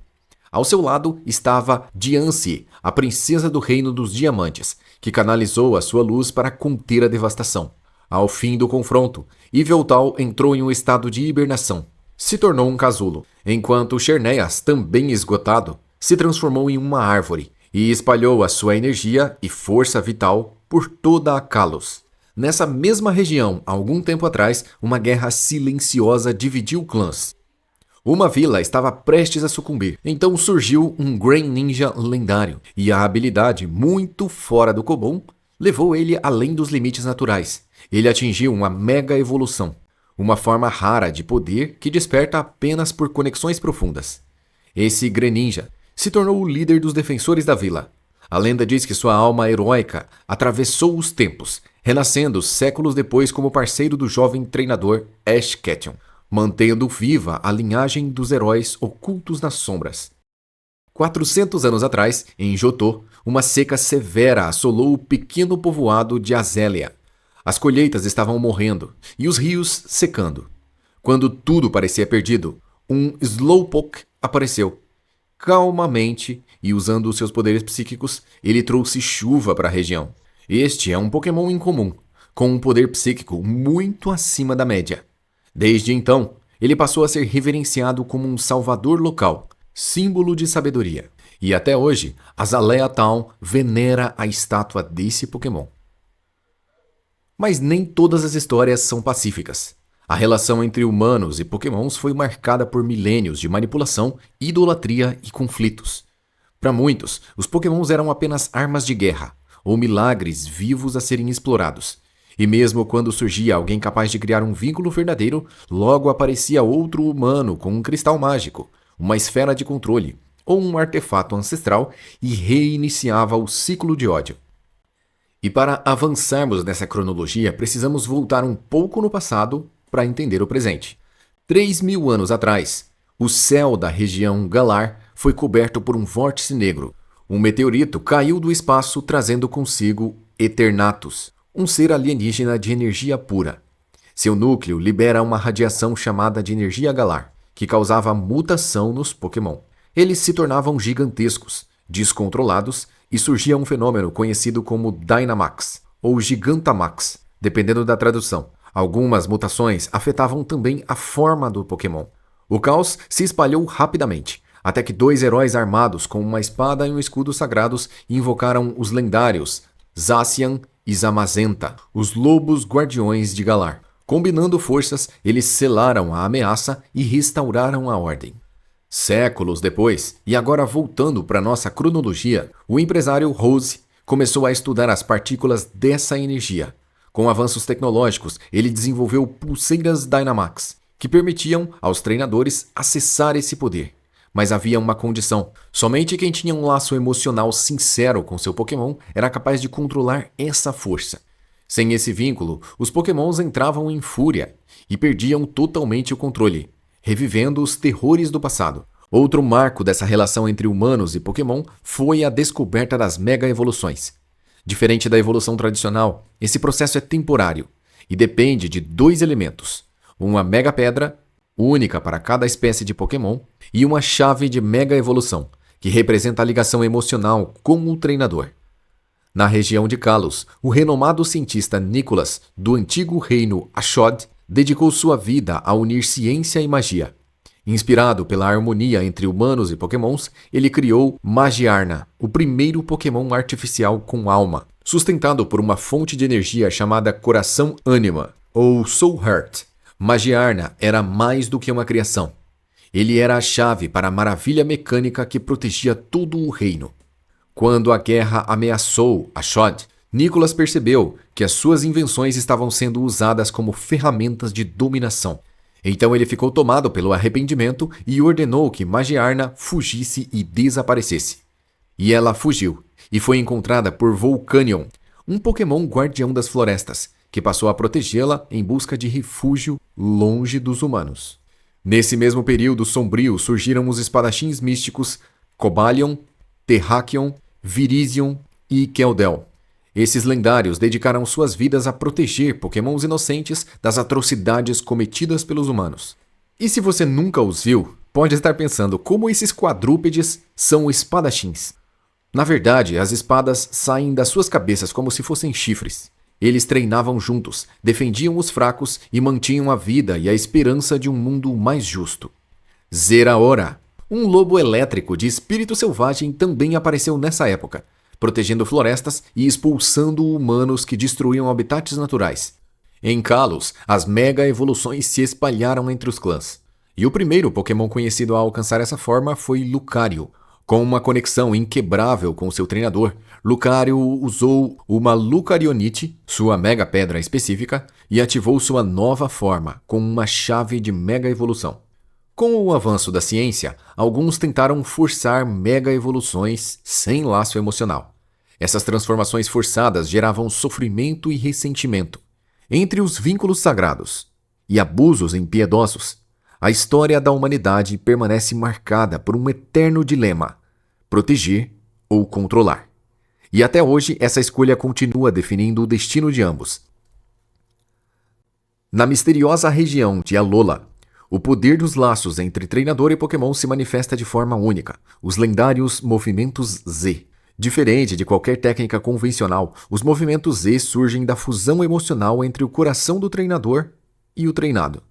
Ao seu lado estava Diancie, a princesa do Reino dos Diamantes, que canalizou a sua luz para conter a devastação. Ao fim do confronto, Yveltal entrou em um estado de hibernação. Se tornou um casulo, enquanto Xerneas, também esgotado, se transformou em uma árvore e espalhou a sua energia e força vital por toda a Kalos. Nessa mesma região, algum tempo atrás, uma guerra silenciosa dividiu clãs. Uma vila estava prestes a sucumbir, então surgiu um Greninja lendário, e a habilidade muito fora do comum levou ele além dos limites naturais. Ele atingiu uma mega evolução, uma forma rara de poder que desperta apenas por conexões profundas. Esse Greninja se tornou o líder dos defensores da vila. A lenda diz que sua alma heróica atravessou os tempos, renascendo séculos depois como parceiro do jovem treinador Ash Ketchum, mantendo viva a linhagem dos heróis ocultos nas sombras. 400 anos atrás, em Johto, uma seca severa assolou o pequeno povoado de Azélia. As colheitas estavam morrendo e os rios secando. Quando tudo parecia perdido, um Slowpoke apareceu. Calmamente e usando seus poderes psíquicos, ele trouxe chuva para a região. Este é um Pokémon incomum, com um poder psíquico muito acima da média. Desde então, ele passou a ser reverenciado como um salvador local, símbolo de sabedoria. E até hoje, Azalea Town venera a estátua desse Pokémon. Mas nem todas as histórias são pacíficas. A relação entre humanos e Pokémons foi marcada por milênios de manipulação, idolatria e conflitos. Para muitos, os Pokémons eram apenas armas de guerra, ou milagres vivos a serem explorados. E mesmo quando surgia alguém capaz de criar um vínculo verdadeiro, logo aparecia outro humano com um cristal mágico, uma esfera de controle, ou um artefato ancestral e reiniciava o ciclo de ódio. E para avançarmos nessa cronologia, precisamos voltar um pouco no passado para entender o presente. 3.000 anos atrás, o céu da região Galar foi coberto por um vórtice negro. Um meteorito caiu do espaço trazendo consigo Eternatus, um ser alienígena de energia pura. Seu núcleo libera uma radiação chamada de energia galar, que causava mutação nos Pokémon. Eles se tornavam gigantescos, descontrolados, e surgia um fenômeno conhecido como Dynamax, ou Gigantamax, dependendo da tradução. Algumas mutações afetavam também a forma do Pokémon. O caos se espalhou rapidamente, até que 2 heróis armados com uma espada e um escudo sagrados invocaram os lendários Zacian e Zamazenta, os lobos guardiões de Galar. Combinando forças, eles selaram a ameaça e restauraram a ordem. Séculos depois, e agora voltando para nossa cronologia, o empresário Rose começou a estudar as partículas dessa energia. Com avanços tecnológicos, ele desenvolveu pulseiras Dynamax, que permitiam aos treinadores acessar esse poder. Mas havia uma condição: somente quem tinha um laço emocional sincero com seu Pokémon era capaz de controlar essa força. Sem esse vínculo, os Pokémons entravam em fúria e perdiam totalmente o controle, revivendo os terrores do passado. Outro marco dessa relação entre humanos e Pokémon foi a descoberta das mega-evoluções. Diferente da evolução tradicional, esse processo é temporário e depende de 2 elementos: uma mega-pedra, única para cada espécie de Pokémon, e uma chave de mega-evolução, que representa a ligação emocional com o treinador. Na região de Kalos, o renomado cientista Nicholas, do antigo reino Ashod, dedicou sua vida a unir ciência e magia. Inspirado pela harmonia entre humanos e Pokémons, ele criou Magiarna, o primeiro Pokémon artificial com alma, sustentado por uma fonte de energia chamada Coração Ânima, ou Soul Heart. Magiarna era mais do que uma criação. Ele era a chave para a maravilha mecânica que protegia todo o reino. Quando a guerra ameaçou Ashod, Nicholas percebeu que as suas invenções estavam sendo usadas como ferramentas de dominação. Então ele ficou tomado pelo arrependimento e ordenou que Magiarna fugisse e desaparecesse. E ela fugiu, e foi encontrada por Volcanion, um Pokémon guardião das florestas, que passou a protegê-la em busca de refúgio longe dos humanos. Nesse mesmo período sombrio surgiram os espadachins místicos Cobalion, Terrakion, Virizion e Keldeo. Esses lendários dedicaram suas vidas a proteger Pokémons inocentes das atrocidades cometidas pelos humanos. E se você nunca os viu, pode estar pensando como esses quadrúpedes são espadachins. Na verdade, as espadas saem das suas cabeças como se fossem chifres. Eles treinavam juntos, defendiam os fracos e mantinham a vida e a esperança de um mundo mais justo. Zeraora, um lobo elétrico de espírito selvagem, também apareceu nessa época, protegendo florestas e expulsando humanos que destruíam habitats naturais. Em Kalos, as mega-evoluções se espalharam entre os clãs. E o primeiro Pokémon conhecido a alcançar essa forma foi Lucario, Com uma conexão inquebrável com seu treinador, Lucario usou uma Lucarionite, sua mega pedra específica, e ativou sua nova forma com uma chave de mega evolução. Com o avanço da ciência, alguns tentaram forçar mega evoluções sem laço emocional. Essas transformações forçadas geravam sofrimento e ressentimento. Entre os vínculos sagrados e abusos impiedosos, a história da humanidade permanece marcada por um eterno dilema: proteger ou controlar. E até hoje essa escolha continua definindo o destino de ambos. Na misteriosa região de Alola, o poder dos laços entre treinador e Pokémon se manifesta de forma única, os lendários movimentos Z. Diferente de qualquer técnica convencional, os movimentos Z surgem da fusão emocional entre o coração do treinador e o treinado,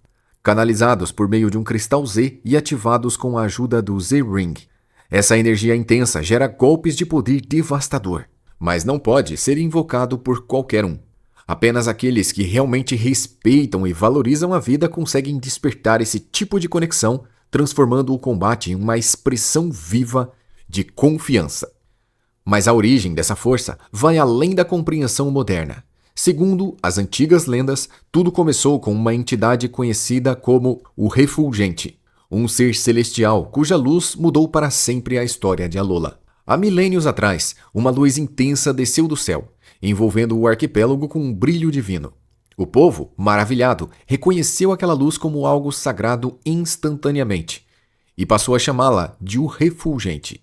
canalizados por meio de um cristal Z e ativados com a ajuda do Z-Ring. Essa energia intensa gera golpes de poder devastador, mas não pode ser invocado por qualquer um. Apenas aqueles que realmente respeitam e valorizam a vida conseguem despertar esse tipo de conexão, transformando o combate em uma expressão viva de confiança. Mas a origem dessa força vai além da compreensão moderna. Segundo as antigas lendas, tudo começou com uma entidade conhecida como o Refulgente, um ser celestial cuja luz mudou para sempre a história de Alola. Há milênios atrás, uma luz intensa desceu do céu, envolvendo o arquipélago com um brilho divino. O povo, maravilhado, reconheceu aquela luz como algo sagrado instantaneamente e passou a chamá-la de o Refulgente.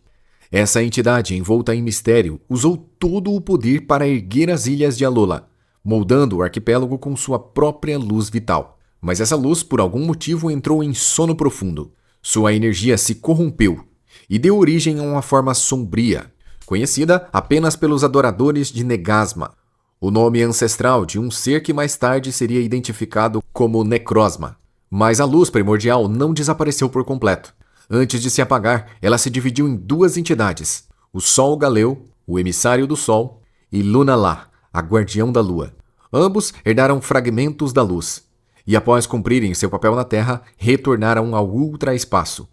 Essa entidade, envolta em mistério, usou todo o poder para erguer as ilhas de Alola, moldando o arquipélago com sua própria luz vital. Mas essa luz, por algum motivo, entrou em sono profundo. Sua energia se corrompeu e deu origem a uma forma sombria, conhecida apenas pelos adoradores de Negasma, o nome ancestral de um ser que mais tarde seria identificado como Necrozma. Mas a luz primordial não desapareceu por completo. Antes de se apagar, ela se dividiu em duas entidades: o Sol Galeu, o emissário do Sol, e Lunala, a guardião da Lua. Ambos herdaram fragmentos da luz, e após cumprirem seu papel na Terra, retornaram ao ultraespaço,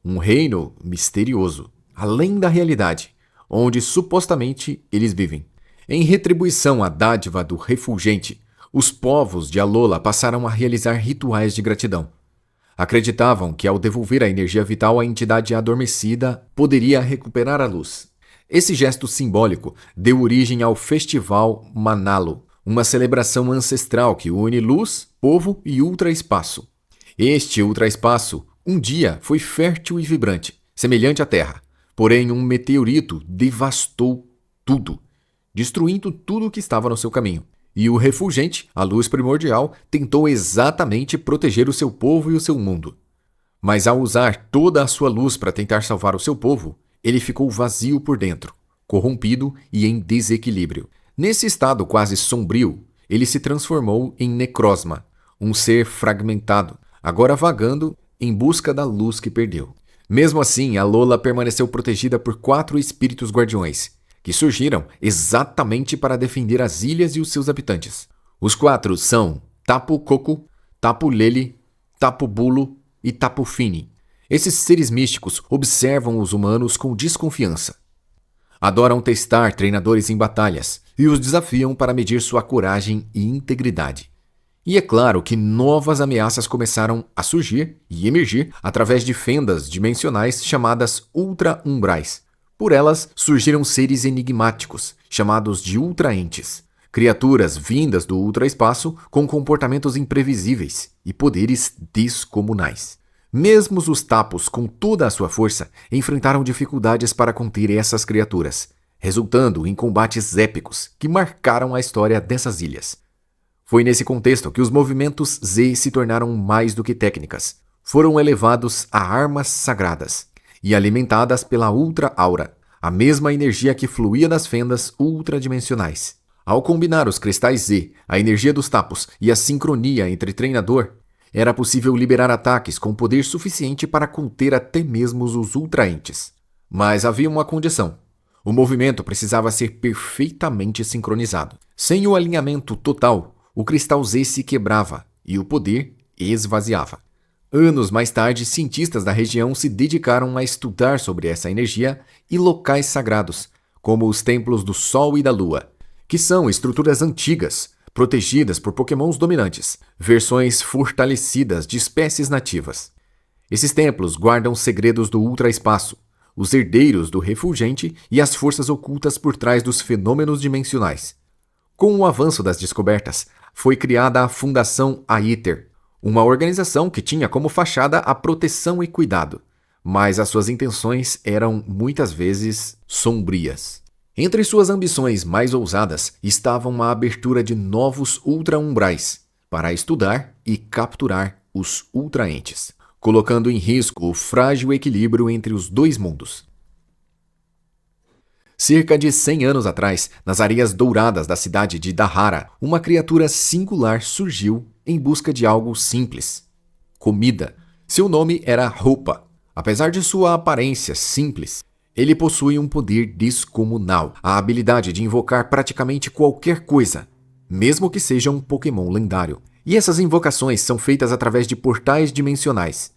um reino misterioso, além da realidade, onde supostamente eles vivem. Em retribuição à dádiva do Refulgente, os povos de Alola passaram a realizar rituais de gratidão. Acreditavam que ao devolver a energia vital à entidade adormecida, poderia recuperar a luz. Esse gesto simbólico deu origem ao Festival Manalo, uma celebração ancestral que une luz, povo e ultraespaço. Este ultraespaço, um dia, foi fértil e vibrante, semelhante à Terra. Porém, um meteorito devastou tudo, destruindo tudo o que estava no seu caminho. E o Refulgente, a luz primordial, tentou exatamente proteger o seu povo e o seu mundo. Mas ao usar toda a sua luz para tentar salvar o seu povo, ele ficou vazio por dentro, corrompido e em desequilíbrio. Nesse estado quase sombrio, ele se transformou em Necrozma, um ser fragmentado, agora vagando em busca da luz que perdeu. Mesmo assim, Alola permaneceu protegida por 4 espíritos guardiões, que surgiram exatamente para defender as ilhas e os seus habitantes. Os 4 são Tapu Koko, Tapu Lele, Tapu Bulo e Tapu Fini. Esses seres místicos observam os humanos com desconfiança. Adoram testar treinadores em batalhas e os desafiam para medir sua coragem e integridade. E é claro que novas ameaças começaram a surgir e emergir através de fendas dimensionais chamadas ultra-umbrais. Por elas surgiram seres enigmáticos, chamados de ultraentes, criaturas vindas do ultraespaço com comportamentos imprevisíveis e poderes descomunais. Mesmo os Tapus, com toda a sua força, enfrentaram dificuldades para conter essas criaturas, resultando em combates épicos que marcaram a história dessas ilhas. Foi nesse contexto que os movimentos Z se tornaram mais do que técnicas. Foram elevados a armas sagradas e alimentadas pela Ultra Aura, a mesma energia que fluía das fendas ultradimensionais. Ao combinar os cristais Z, a energia dos Tapus e a sincronia entre treinador, era possível liberar ataques com poder suficiente para conter até mesmo os ultraentes. Mas havia uma condição. O movimento precisava ser perfeitamente sincronizado. Sem o alinhamento total, o cristal Z se quebrava e o poder esvaziava. Anos mais tarde, cientistas da região se dedicaram a estudar sobre essa energia e locais sagrados, como os templos do Sol e da Lua, que são estruturas antigas, protegidas por pokémons dominantes, versões fortalecidas de espécies nativas. Esses templos guardam segredos do ultraespaço, os herdeiros do refulgente e as forças ocultas por trás dos fenômenos dimensionais. Com o avanço das descobertas, foi criada a Fundação Aether, uma organização que tinha como fachada a proteção e cuidado, mas as suas intenções eram muitas vezes sombrias. Entre suas ambições mais ousadas estavam a abertura de novos ultra-umbrais para estudar e capturar os ultraentes, colocando em risco o frágil equilíbrio entre os dois mundos. Cerca de 100 anos atrás, nas areias douradas da cidade de Dahara, uma criatura singular surgiu em busca de algo simples: comida. Seu nome era Roupa. Apesar de sua aparência simples, ele possui um poder descomunal, a habilidade de invocar praticamente qualquer coisa, mesmo que seja um Pokémon lendário. E essas invocações são feitas através de portais dimensionais.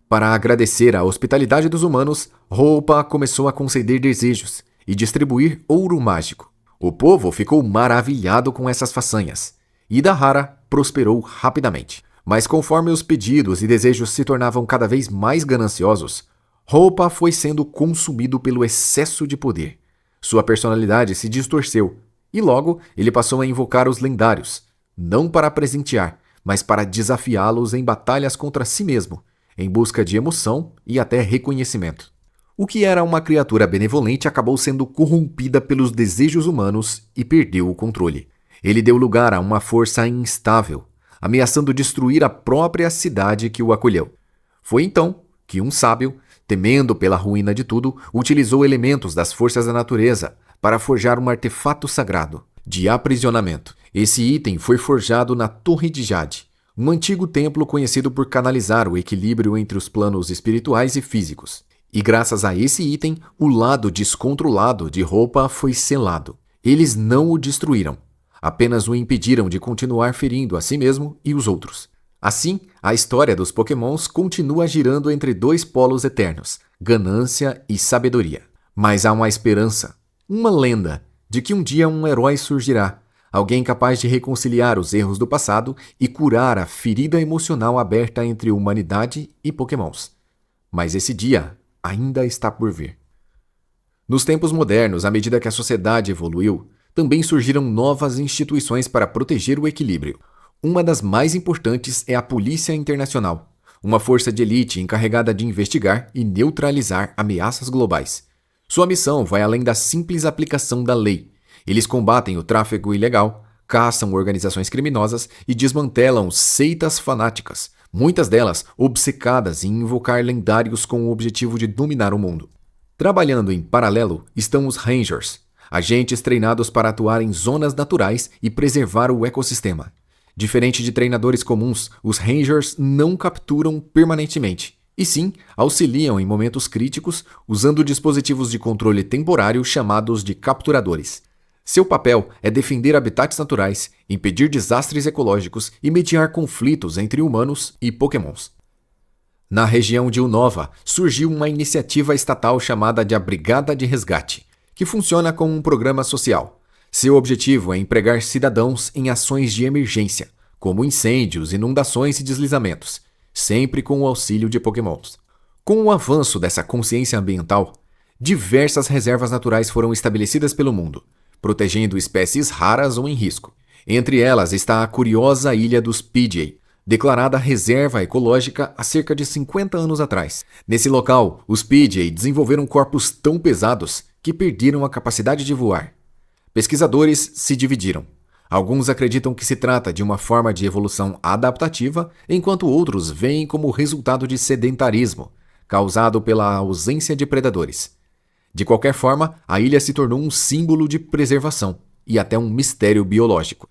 Para agradecer a hospitalidade dos humanos, Roupa começou a conceder desejos e distribuir ouro mágico. O povo ficou maravilhado com essas façanhas, e Dahara prosperou rapidamente. Mas conforme os pedidos e desejos se tornavam cada vez mais gananciosos, Roupa foi sendo consumido pelo excesso de poder. Sua personalidade se distorceu, e logo ele passou a invocar os lendários, não para presentear, mas para desafiá-los em batalhas contra si mesmo, em busca de emoção e até reconhecimento. O que era uma criatura benevolente acabou sendo corrompida pelos desejos humanos e perdeu o controle. Ele deu lugar a uma força instável, ameaçando destruir a própria cidade que o acolheu. Foi então que um sábio, temendo pela ruína de tudo, utilizou elementos das forças da natureza para forjar um artefato sagrado de aprisionamento. Esse item foi forjado na Torre de Jade, um antigo templo conhecido por canalizar o equilíbrio entre os planos espirituais e físicos. E graças a esse item, o lado descontrolado de Roupa foi selado. Eles não o destruíram, apenas o impediram de continuar ferindo a si mesmo e os outros. Assim, a história dos Pokémons continua girando entre dois polos eternos, ganância e sabedoria. Mas há uma esperança, uma lenda, de que um dia um herói surgirá, alguém capaz de reconciliar os erros do passado e curar a ferida emocional aberta entre humanidade e Pokémons. Mas esse dia ainda está por vir. Nos tempos modernos, à medida que a sociedade evoluiu, também surgiram novas instituições para proteger o equilíbrio. Uma das mais importantes é a Polícia Internacional, uma força de elite encarregada de investigar e neutralizar ameaças globais. Sua missão vai além da simples aplicação da lei. Eles combatem o tráfego ilegal, caçam organizações criminosas e desmantelam seitas fanáticas, muitas delas obcecadas em invocar lendários com o objetivo de dominar o mundo. Trabalhando em paralelo estão os Rangers, agentes treinados para atuar em zonas naturais e preservar o ecossistema. Diferente de treinadores comuns, os Rangers não capturam permanentemente, e sim auxiliam em momentos críticos usando dispositivos de controle temporário chamados de capturadores. Seu papel é defender habitats naturais, impedir desastres ecológicos e mediar conflitos entre humanos e Pokémons. Na região de Unova, surgiu uma iniciativa estatal chamada de a Brigada de Resgate, que funciona como um programa social. Seu objetivo é empregar cidadãos em ações de emergência, como incêndios, inundações e deslizamentos, sempre com o auxílio de Pokémons. Com o avanço dessa consciência ambiental, diversas reservas naturais foram estabelecidas pelo mundo, protegendo espécies raras ou em risco. Entre elas está a curiosa ilha dos PJ, declarada reserva ecológica há cerca de 50 anos atrás. Nesse local, os PJ desenvolveram corpos tão pesados que perderam a capacidade de voar. Pesquisadores se dividiram. Alguns acreditam que se trata de uma forma de evolução adaptativa, enquanto outros veem como resultado de sedentarismo, causado pela ausência de predadores. De qualquer forma, a ilha se tornou um símbolo de preservação e até um mistério biológico.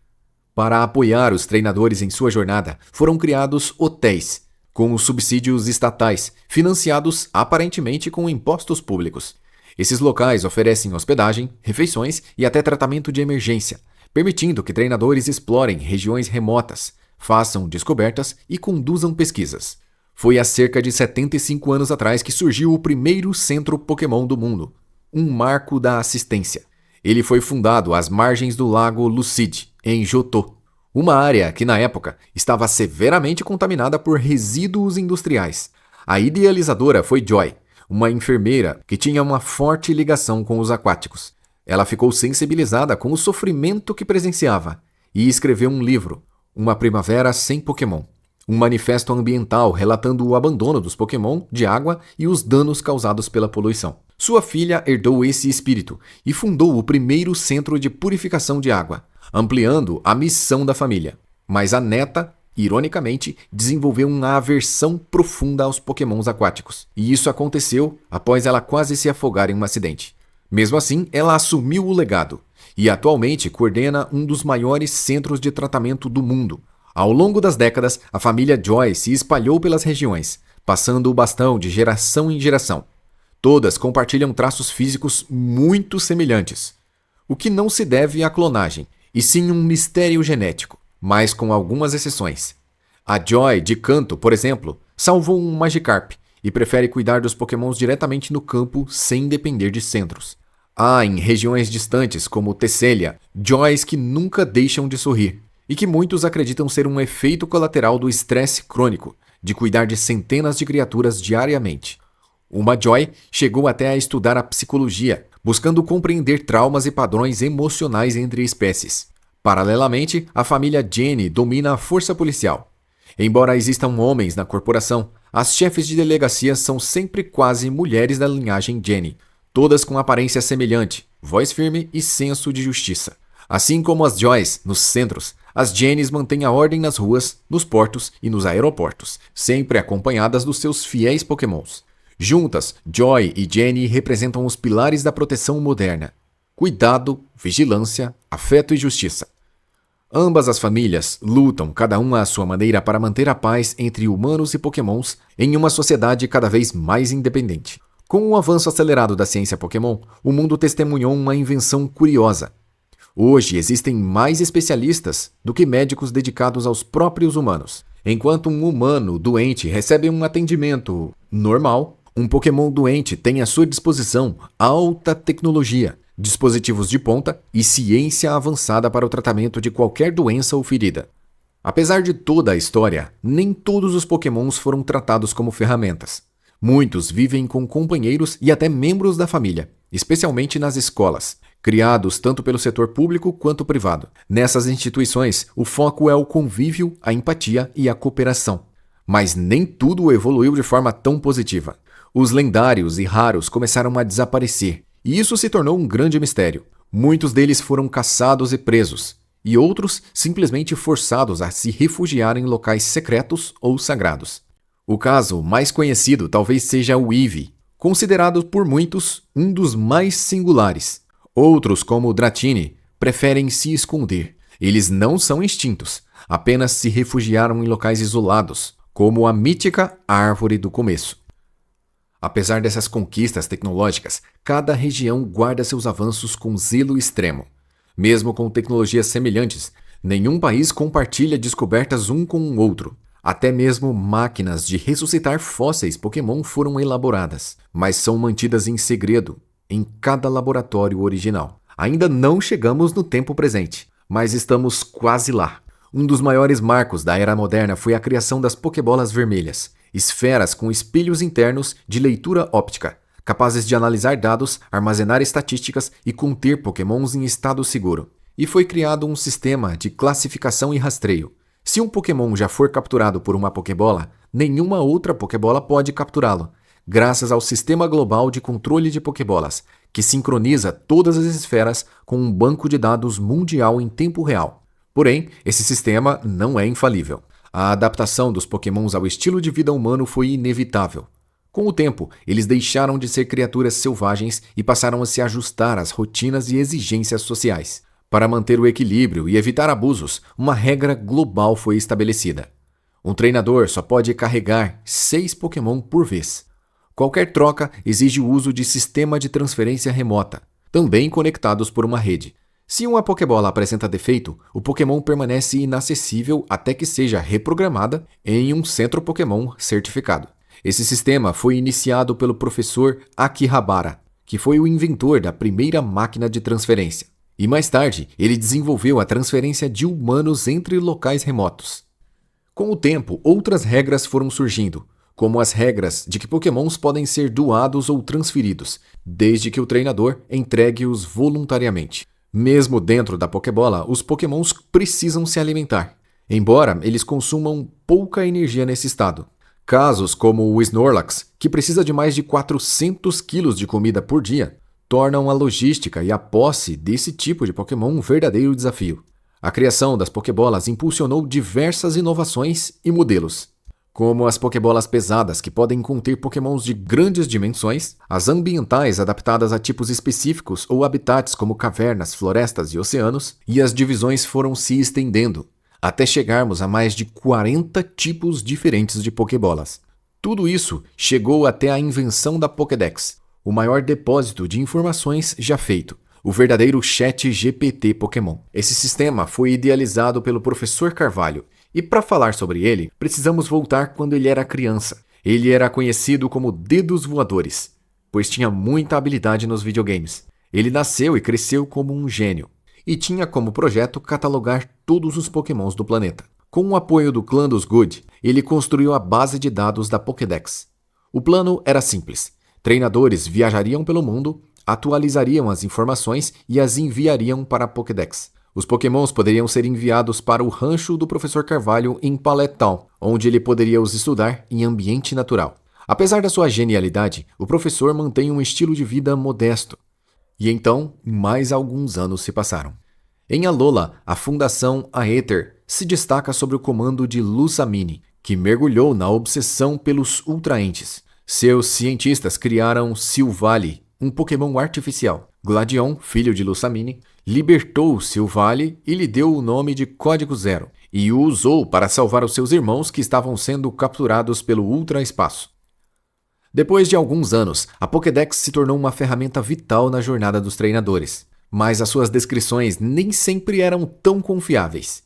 Para apoiar os treinadores em sua jornada, foram criados hotéis, com os subsídios estatais, financiados aparentemente com impostos públicos. Esses locais oferecem hospedagem, refeições e até tratamento de emergência, permitindo que treinadores explorem regiões remotas, façam descobertas e conduzam pesquisas. Foi há cerca de 75 anos atrás que surgiu o primeiro centro Pokémon do mundo, um marco da assistência. Ele foi fundado às margens do lago Lucid, em Johto, uma área que na época estava severamente contaminada por resíduos industriais. A idealizadora foi Joy, uma enfermeira que tinha uma forte ligação com os aquáticos. Ela ficou sensibilizada com o sofrimento que presenciava e escreveu um livro, Uma Primavera Sem Pokémon, um manifesto ambiental relatando o abandono dos Pokémon de água e os danos causados pela poluição. Sua filha herdou esse espírito e fundou o primeiro centro de purificação de água, ampliando a missão da família. Mas a neta, ironicamente, desenvolveu uma aversão profunda aos Pokémons aquáticos. E isso aconteceu após ela quase se afogar em um acidente. Mesmo assim, ela assumiu o legado e atualmente coordena um dos maiores centros de tratamento do mundo. Ao longo das décadas, a família Joy se espalhou pelas regiões, passando o bastão de geração em geração. Todas compartilham traços físicos muito semelhantes, o que não se deve à clonagem, e sim um mistério genético, mas com algumas exceções. A Joy de Kanto, por exemplo, salvou um Magikarp e prefere cuidar dos Pokémons diretamente no campo sem depender de centros. Há em regiões distantes, como Tessélia, Joys que nunca deixam de sorrir, e que muitos acreditam ser um efeito colateral do estresse crônico de cuidar de centenas de criaturas diariamente. Uma Joy chegou até a estudar a psicologia, buscando compreender traumas e padrões emocionais entre espécies. Paralelamente, a família Jenny domina a força policial. Embora existam homens na corporação, as chefes de delegacia são sempre quase mulheres da linhagem Jenny, todas com aparência semelhante, voz firme e senso de justiça. Assim como as Joys nos centros, as Jennys mantêm a ordem nas ruas, nos portos e nos aeroportos, sempre acompanhadas dos seus fiéis Pokémons. Juntas, Joy e Jenny representam os pilares da proteção moderna: cuidado, vigilância, afeto e justiça. Ambas as famílias lutam, cada uma à sua maneira, para manter a paz entre humanos e Pokémons em uma sociedade cada vez mais independente. Com o avanço acelerado da ciência Pokémon, o mundo testemunhou uma invenção curiosa. Hoje existem mais especialistas do que médicos dedicados aos próprios humanos. Enquanto um humano doente recebe um atendimento normal, um Pokémon doente tem à sua disposição alta tecnologia, dispositivos de ponta e ciência avançada para o tratamento de qualquer doença ou ferida. Apesar de toda a história, nem todos os Pokémons foram tratados como ferramentas. Muitos vivem com companheiros e até membros da família, especialmente nas escolas, criados tanto pelo setor público quanto privado. Nessas instituições, o foco é o convívio, a empatia e a cooperação. Mas nem tudo evoluiu de forma tão positiva. Os lendários e raros começaram a desaparecer, e isso se tornou um grande mistério. Muitos deles foram caçados e presos, e outros simplesmente forçados a se refugiar em locais secretos ou sagrados. O caso mais conhecido talvez seja o Eevee, considerado por muitos um dos mais singulares. Outros, como o Dratini, preferem se esconder. Eles não são extintos, apenas se refugiaram em locais isolados, como a mítica Árvore do Começo. Apesar dessas conquistas tecnológicas, cada região guarda seus avanços com zelo extremo. Mesmo com tecnologias semelhantes, nenhum país compartilha descobertas um com o outro. Até mesmo máquinas de ressuscitar fósseis Pokémon foram elaboradas, mas são mantidas em segredo em cada laboratório original. Ainda não chegamos no tempo presente, mas estamos quase lá. Um dos maiores marcos da era moderna foi a criação das Pokébolas vermelhas, esferas com espelhos internos de leitura óptica, capazes de analisar dados, armazenar estatísticas e conter Pokémons em estado seguro. E foi criado um sistema de classificação e rastreio. Se um Pokémon já for capturado por uma Pokébola, nenhuma outra Pokébola pode capturá-lo, graças ao Sistema Global de Controle de Pokébolas, que sincroniza todas as esferas com um banco de dados mundial em tempo real. Porém, esse sistema não é infalível. A adaptação dos Pokémons ao estilo de vida humano foi inevitável. Com o tempo, eles deixaram de ser criaturas selvagens e passaram a se ajustar às rotinas e exigências sociais. Para manter o equilíbrio e evitar abusos, uma regra global foi estabelecida. Um treinador só pode carregar 6 Pokémon por vez. Qualquer troca exige o uso de sistema de transferência remota, também conectados por uma rede. Se uma Pokébola apresenta defeito, o Pokémon permanece inacessível até que seja reprogramada em um centro Pokémon certificado. Esse sistema foi iniciado pelo professor Akihabara, que foi o inventor da primeira máquina de transferência. E mais tarde, ele desenvolveu a transferência de humanos entre locais remotos. Com o tempo, outras regras foram surgindo, como as regras de que Pokémons podem ser doados ou transferidos, desde que o treinador entregue-os voluntariamente. Mesmo dentro da Pokébola, os Pokémons precisam se alimentar, embora eles consumam pouca energia nesse estado. Casos como o Snorlax, que precisa de mais de 400 quilos de comida por dia, tornam a logística e a posse desse tipo de Pokémon um verdadeiro desafio. A criação das Pokébolas impulsionou diversas inovações e modelos, como as Pokébolas pesadas, que podem conter Pokémons de grandes dimensões, as ambientais adaptadas a tipos específicos ou habitats como cavernas, florestas e oceanos, e as divisões foram se estendendo, até chegarmos a mais de 40 tipos diferentes de Pokébolas. Tudo isso chegou até a invenção da Pokédex, o maior depósito de informações já feito, o verdadeiro Chat GPT Pokémon. Esse sistema foi idealizado pelo professor Carvalho, e para falar sobre ele, precisamos voltar quando ele era criança. Ele era conhecido como Dedos Voadores, pois tinha muita habilidade nos videogames. Ele nasceu e cresceu como um gênio, e tinha como projeto catalogar todos os Pokémons do planeta. Com o apoio do clã dos Good, ele construiu a base de dados da Pokédex. O plano era simples. Treinadores viajariam pelo mundo, atualizariam as informações e as enviariam para a Pokédex. Os Pokémons poderiam ser enviados para o rancho do Professor Carvalho em Pallet Town, onde ele poderia os estudar em ambiente natural. Apesar da sua genialidade, o professor mantém um estilo de vida modesto. E então, mais alguns anos se passaram. Em Alola, a Fundação Aether se destaca sob o comando de Lusamine, que mergulhou na obsessão pelos Ultraentes. Seus cientistas criaram Silvally, um Pokémon artificial. Gladion, filho de Lusamine, libertou Silvally e lhe deu o nome de Código Zero, e o usou para salvar os seus irmãos que estavam sendo capturados pelo ultraespaço. Depois de alguns anos, a Pokédex se tornou uma ferramenta vital na jornada dos treinadores, mas as suas descrições nem sempre eram tão confiáveis.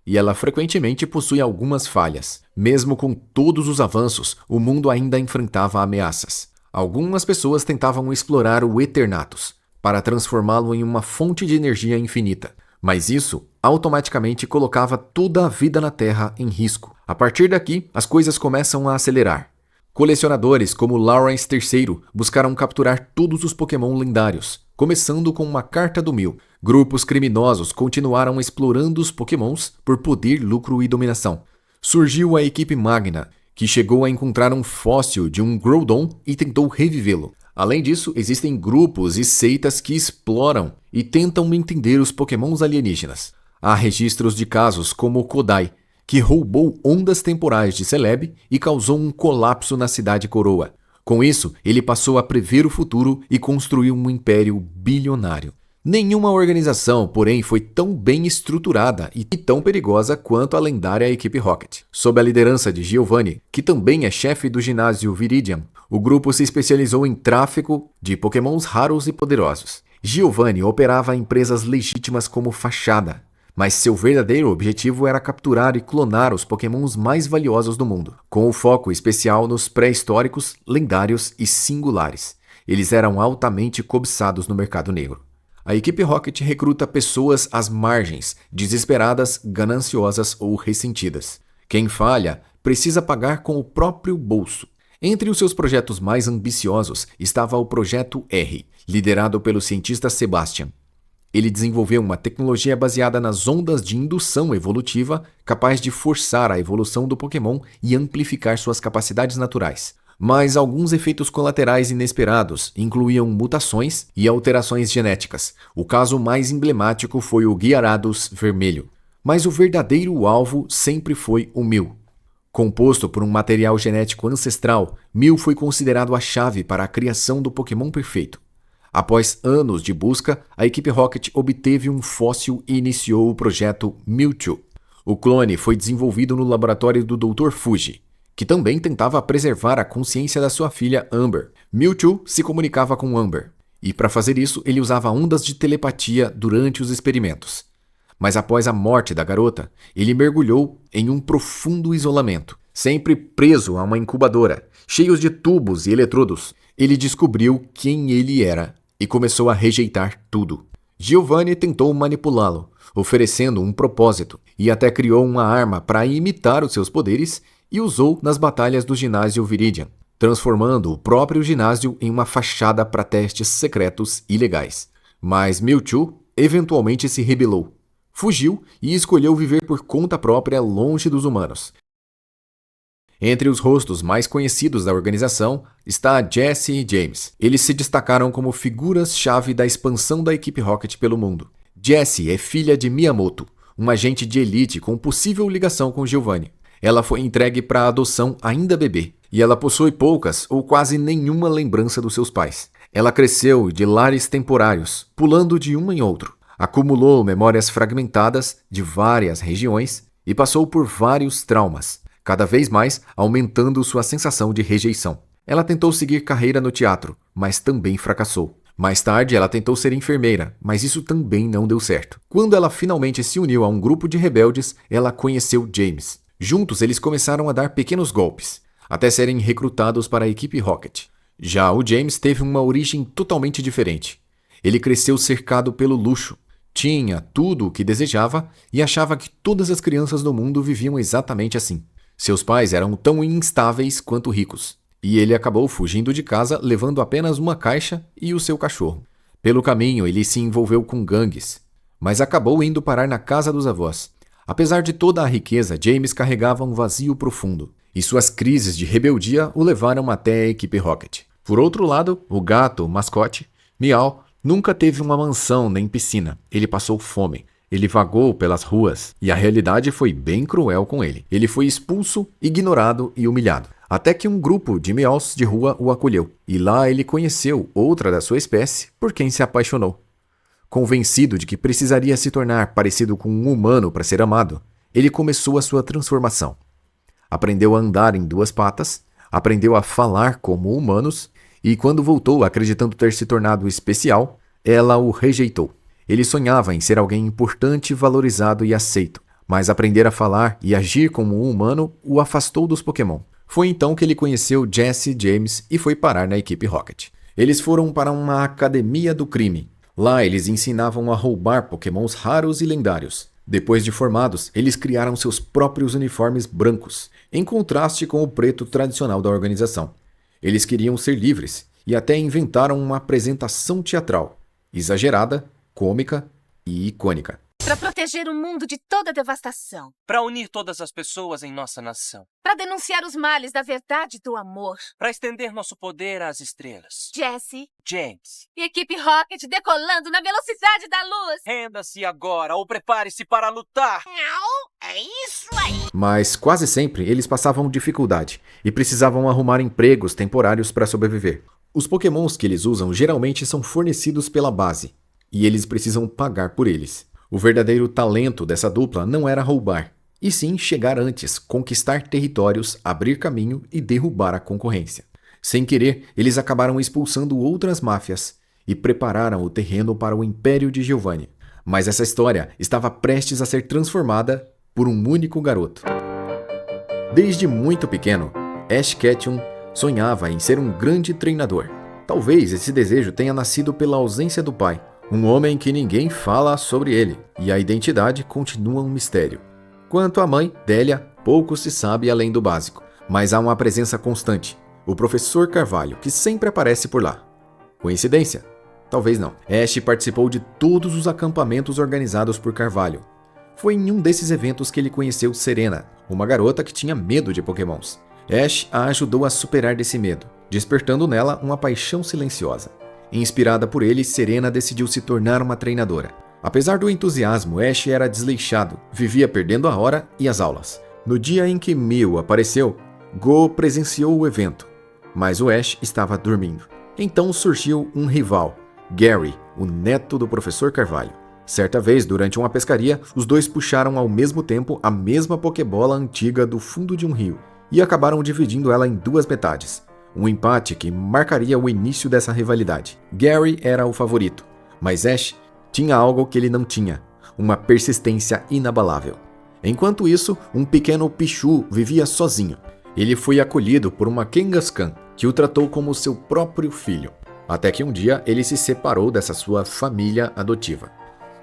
E ela frequentemente possui algumas falhas. Mesmo com todos os avanços, o mundo ainda enfrentava ameaças. Algumas pessoas tentavam explorar o Eternatus para transformá-lo em uma fonte de energia infinita, mas isso automaticamente colocava toda a vida na Terra em risco. A partir daqui, as coisas começam a acelerar. Colecionadores como Lawrence III buscaram capturar todos os Pokémon lendários, começando com uma Carta do Mil. Grupos criminosos continuaram explorando os Pokémons por poder, lucro e dominação. Surgiu a equipe Magna, que chegou a encontrar um fóssil de um Groudon e tentou revivê-lo. Além disso, existem grupos e seitas que exploram e tentam entender os Pokémons alienígenas. Há registros de casos como o Kodai, que roubou ondas temporais de Celebi e causou um colapso na cidade coroa. Com isso, ele passou a prever o futuro e construiu um império bilionário. Nenhuma organização, porém, foi tão bem estruturada e tão perigosa quanto a lendária equipe Rocket. Sob a liderança de Giovanni, que também é chefe do ginásio Viridian, o grupo se especializou em tráfico de Pokémons raros e poderosos. Giovanni operava empresas legítimas como fachada, mas seu verdadeiro objetivo era capturar e clonar os Pokémons mais valiosos do mundo, com o foco especial nos pré-históricos, lendários e singulares. Eles eram altamente cobiçados no mercado negro. A equipe Rocket recruta pessoas às margens, desesperadas, gananciosas ou ressentidas. Quem falha precisa pagar com o próprio bolso. Entre os seus projetos mais ambiciosos estava o Projeto R, liderado pelo cientista Sebastian. Ele desenvolveu uma tecnologia baseada nas ondas de indução evolutiva capaz de forçar a evolução do Pokémon e amplificar suas capacidades naturais. Mas alguns efeitos colaterais inesperados incluíam mutações e alterações genéticas. O caso mais emblemático foi o Gyarados vermelho. Mas o verdadeiro alvo sempre foi o Mew. Composto por um material genético ancestral, Mew foi considerado a chave para a criação do Pokémon perfeito. Após anos de busca, a equipe Rocket obteve um fóssil e iniciou o projeto Mewtwo. O clone foi desenvolvido no laboratório do Dr. Fuji, que também tentava preservar a consciência da sua filha Amber. Mewtwo se comunicava com Amber E para fazer isso, ele usava ondas de telepatia durante os experimentos. Mas após a morte da garota, ele mergulhou em um profundo isolamento, sempre preso a uma incubadora, cheios de tubos e eletrodos. Ele descobriu quem ele era e começou a rejeitar tudo. Giovanni tentou manipulá-lo, oferecendo um propósito, e até criou uma arma para imitar os seus poderes e usou nas batalhas do ginásio Viridian, transformando o próprio ginásio em uma fachada para testes secretos ilegais. Mas Mewtwo eventualmente se rebelou, fugiu e escolheu viver por conta própria longe dos humanos. Entre os rostos mais conhecidos da organização está Jessie e James. Eles se destacaram como figuras-chave da expansão da equipe Rocket pelo mundo. Jessie é filha de Miyamoto, um agente de elite com possível ligação com Giovanni. Ela foi entregue para adoção ainda bebê, e ela possui poucas ou quase nenhuma lembrança dos seus pais. Ela cresceu de lares temporários, pulando de um em outro. Acumulou memórias fragmentadas de várias regiões e passou por vários traumas, cada vez mais aumentando sua sensação de rejeição. Ela tentou seguir carreira no teatro, mas também fracassou. Mais tarde, ela tentou ser enfermeira, mas isso também não deu certo. Quando ela finalmente se uniu a um grupo de rebeldes, ela conheceu James. Juntos, eles começaram a dar pequenos golpes, até serem recrutados para a equipe Rocket. Já o James teve uma origem totalmente diferente. Ele cresceu cercado pelo luxo, tinha tudo o que desejava e achava que todas as crianças do mundo viviam exatamente assim. Seus pais eram tão instáveis quanto ricos, e ele acabou fugindo de casa levando apenas uma caixa e o seu cachorro. Pelo caminho, ele se envolveu com gangues, mas acabou indo parar na casa dos avós. Apesar de toda a riqueza, James carregava um vazio profundo, e suas crises de rebeldia o levaram até a equipe Rocket. Por outro lado, o gato, o mascote, Meow, nunca teve uma mansão nem piscina. Ele passou fome. Ele vagou pelas ruas e a realidade foi bem cruel com ele. Ele foi expulso, ignorado e humilhado. Até que um grupo de Meows de rua o acolheu. E lá ele conheceu outra da sua espécie por quem se apaixonou. Convencido de que precisaria se tornar parecido com um humano para ser amado, ele começou a sua transformação. Aprendeu a andar em duas patas, aprendeu a falar como humanos e quando voltou acreditando ter se tornado especial, ela o rejeitou. Ele sonhava em ser alguém importante, valorizado e aceito, mas aprender a falar e agir como um humano o afastou dos Pokémon. Foi então que ele conheceu Jessie James e foi parar na equipe Rocket. Eles foram para uma academia do crime. Lá eles ensinavam a roubar Pokémons raros e lendários. Depois de formados, eles criaram seus próprios uniformes brancos, em contraste com o preto tradicional da organização. Eles queriam ser livres e até inventaram uma apresentação teatral, exagerada, cômica e icônica. Para proteger o mundo de toda devastação. Para unir todas as pessoas em nossa nação. Para denunciar os males da verdade e do amor. Para estender nosso poder às estrelas. Jessie. James. E equipe Rocket decolando na velocidade da luz. Renda-se agora ou prepare-se para lutar. Não, é isso aí. Mas quase sempre eles passavam dificuldade e precisavam arrumar empregos temporários para sobreviver. Os Pokémons que eles usam geralmente são fornecidos pela base e eles precisam pagar por eles. O verdadeiro talento dessa dupla não era roubar, e sim chegar antes, conquistar territórios, abrir caminho e derrubar a concorrência. Sem querer, eles acabaram expulsando outras máfias e prepararam o terreno para o Império de Giovanni. Mas essa história estava prestes a ser transformada por um único garoto. Desde muito pequeno, Ash Ketchum sonhava em ser um grande treinador. Talvez esse desejo tenha nascido pela ausência do pai. Um homem que ninguém fala sobre ele, e a identidade continua um mistério. Quanto à mãe, Delia, pouco se sabe além do básico, mas há uma presença constante, o professor Carvalho, que sempre aparece por lá. Coincidência? Talvez não. Ash participou de todos os acampamentos organizados por Carvalho. Foi em um desses eventos que ele conheceu Serena, uma garota que tinha medo de Pokémons. Ash a ajudou a superar desse medo, despertando nela uma paixão silenciosa. Inspirada por ele, Serena decidiu se tornar uma treinadora. Apesar do entusiasmo, Ash era desleixado, vivia perdendo a hora e as aulas. No dia em que Mew apareceu, Go presenciou o evento, mas o Ash estava dormindo. Então surgiu um rival, Gary, o neto do professor Carvalho. Certa vez, durante uma pescaria, os dois puxaram ao mesmo tempo a mesma Pokébola antiga do fundo de um rio e acabaram dividindo ela em duas metades. Um empate que marcaria o início dessa rivalidade. Gary era o favorito, mas Ash tinha algo que ele não tinha: uma persistência inabalável. Enquanto isso, um pequeno Pichu vivia sozinho. Ele foi acolhido por uma Kangaskhan, que o tratou como seu próprio filho. Até que um dia ele se separou dessa sua família adotiva.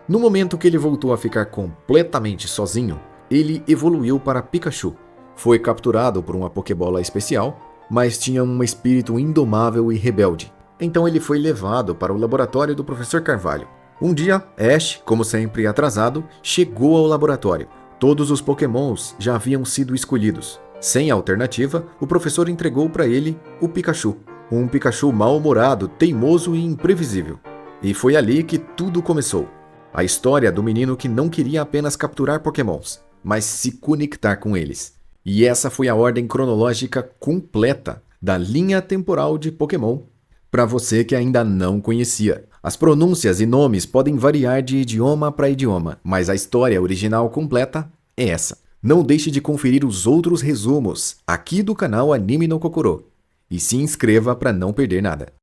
No momento que ele voltou a ficar completamente sozinho, ele evoluiu para Pikachu. Foi capturado por uma Pokébola especial, mas tinha um espírito indomável e rebelde. Então ele foi levado para o laboratório do Professor Carvalho. Um dia, Ash, como sempre atrasado, chegou ao laboratório. Todos os Pokémons já haviam sido escolhidos. Sem alternativa, o professor entregou para ele o Pikachu. Um Pikachu mal-humorado, teimoso e imprevisível. E foi ali que tudo começou. A história do menino que não queria apenas capturar Pokémons, mas se conectar com eles. E essa foi a ordem cronológica completa da linha temporal de Pokémon, para você que ainda não conhecia. As pronúncias e nomes podem variar de idioma para idioma, mas a história original completa é essa. Não deixe de conferir os outros resumos aqui do canal Anime no Kokoro. E se inscreva para não perder nada.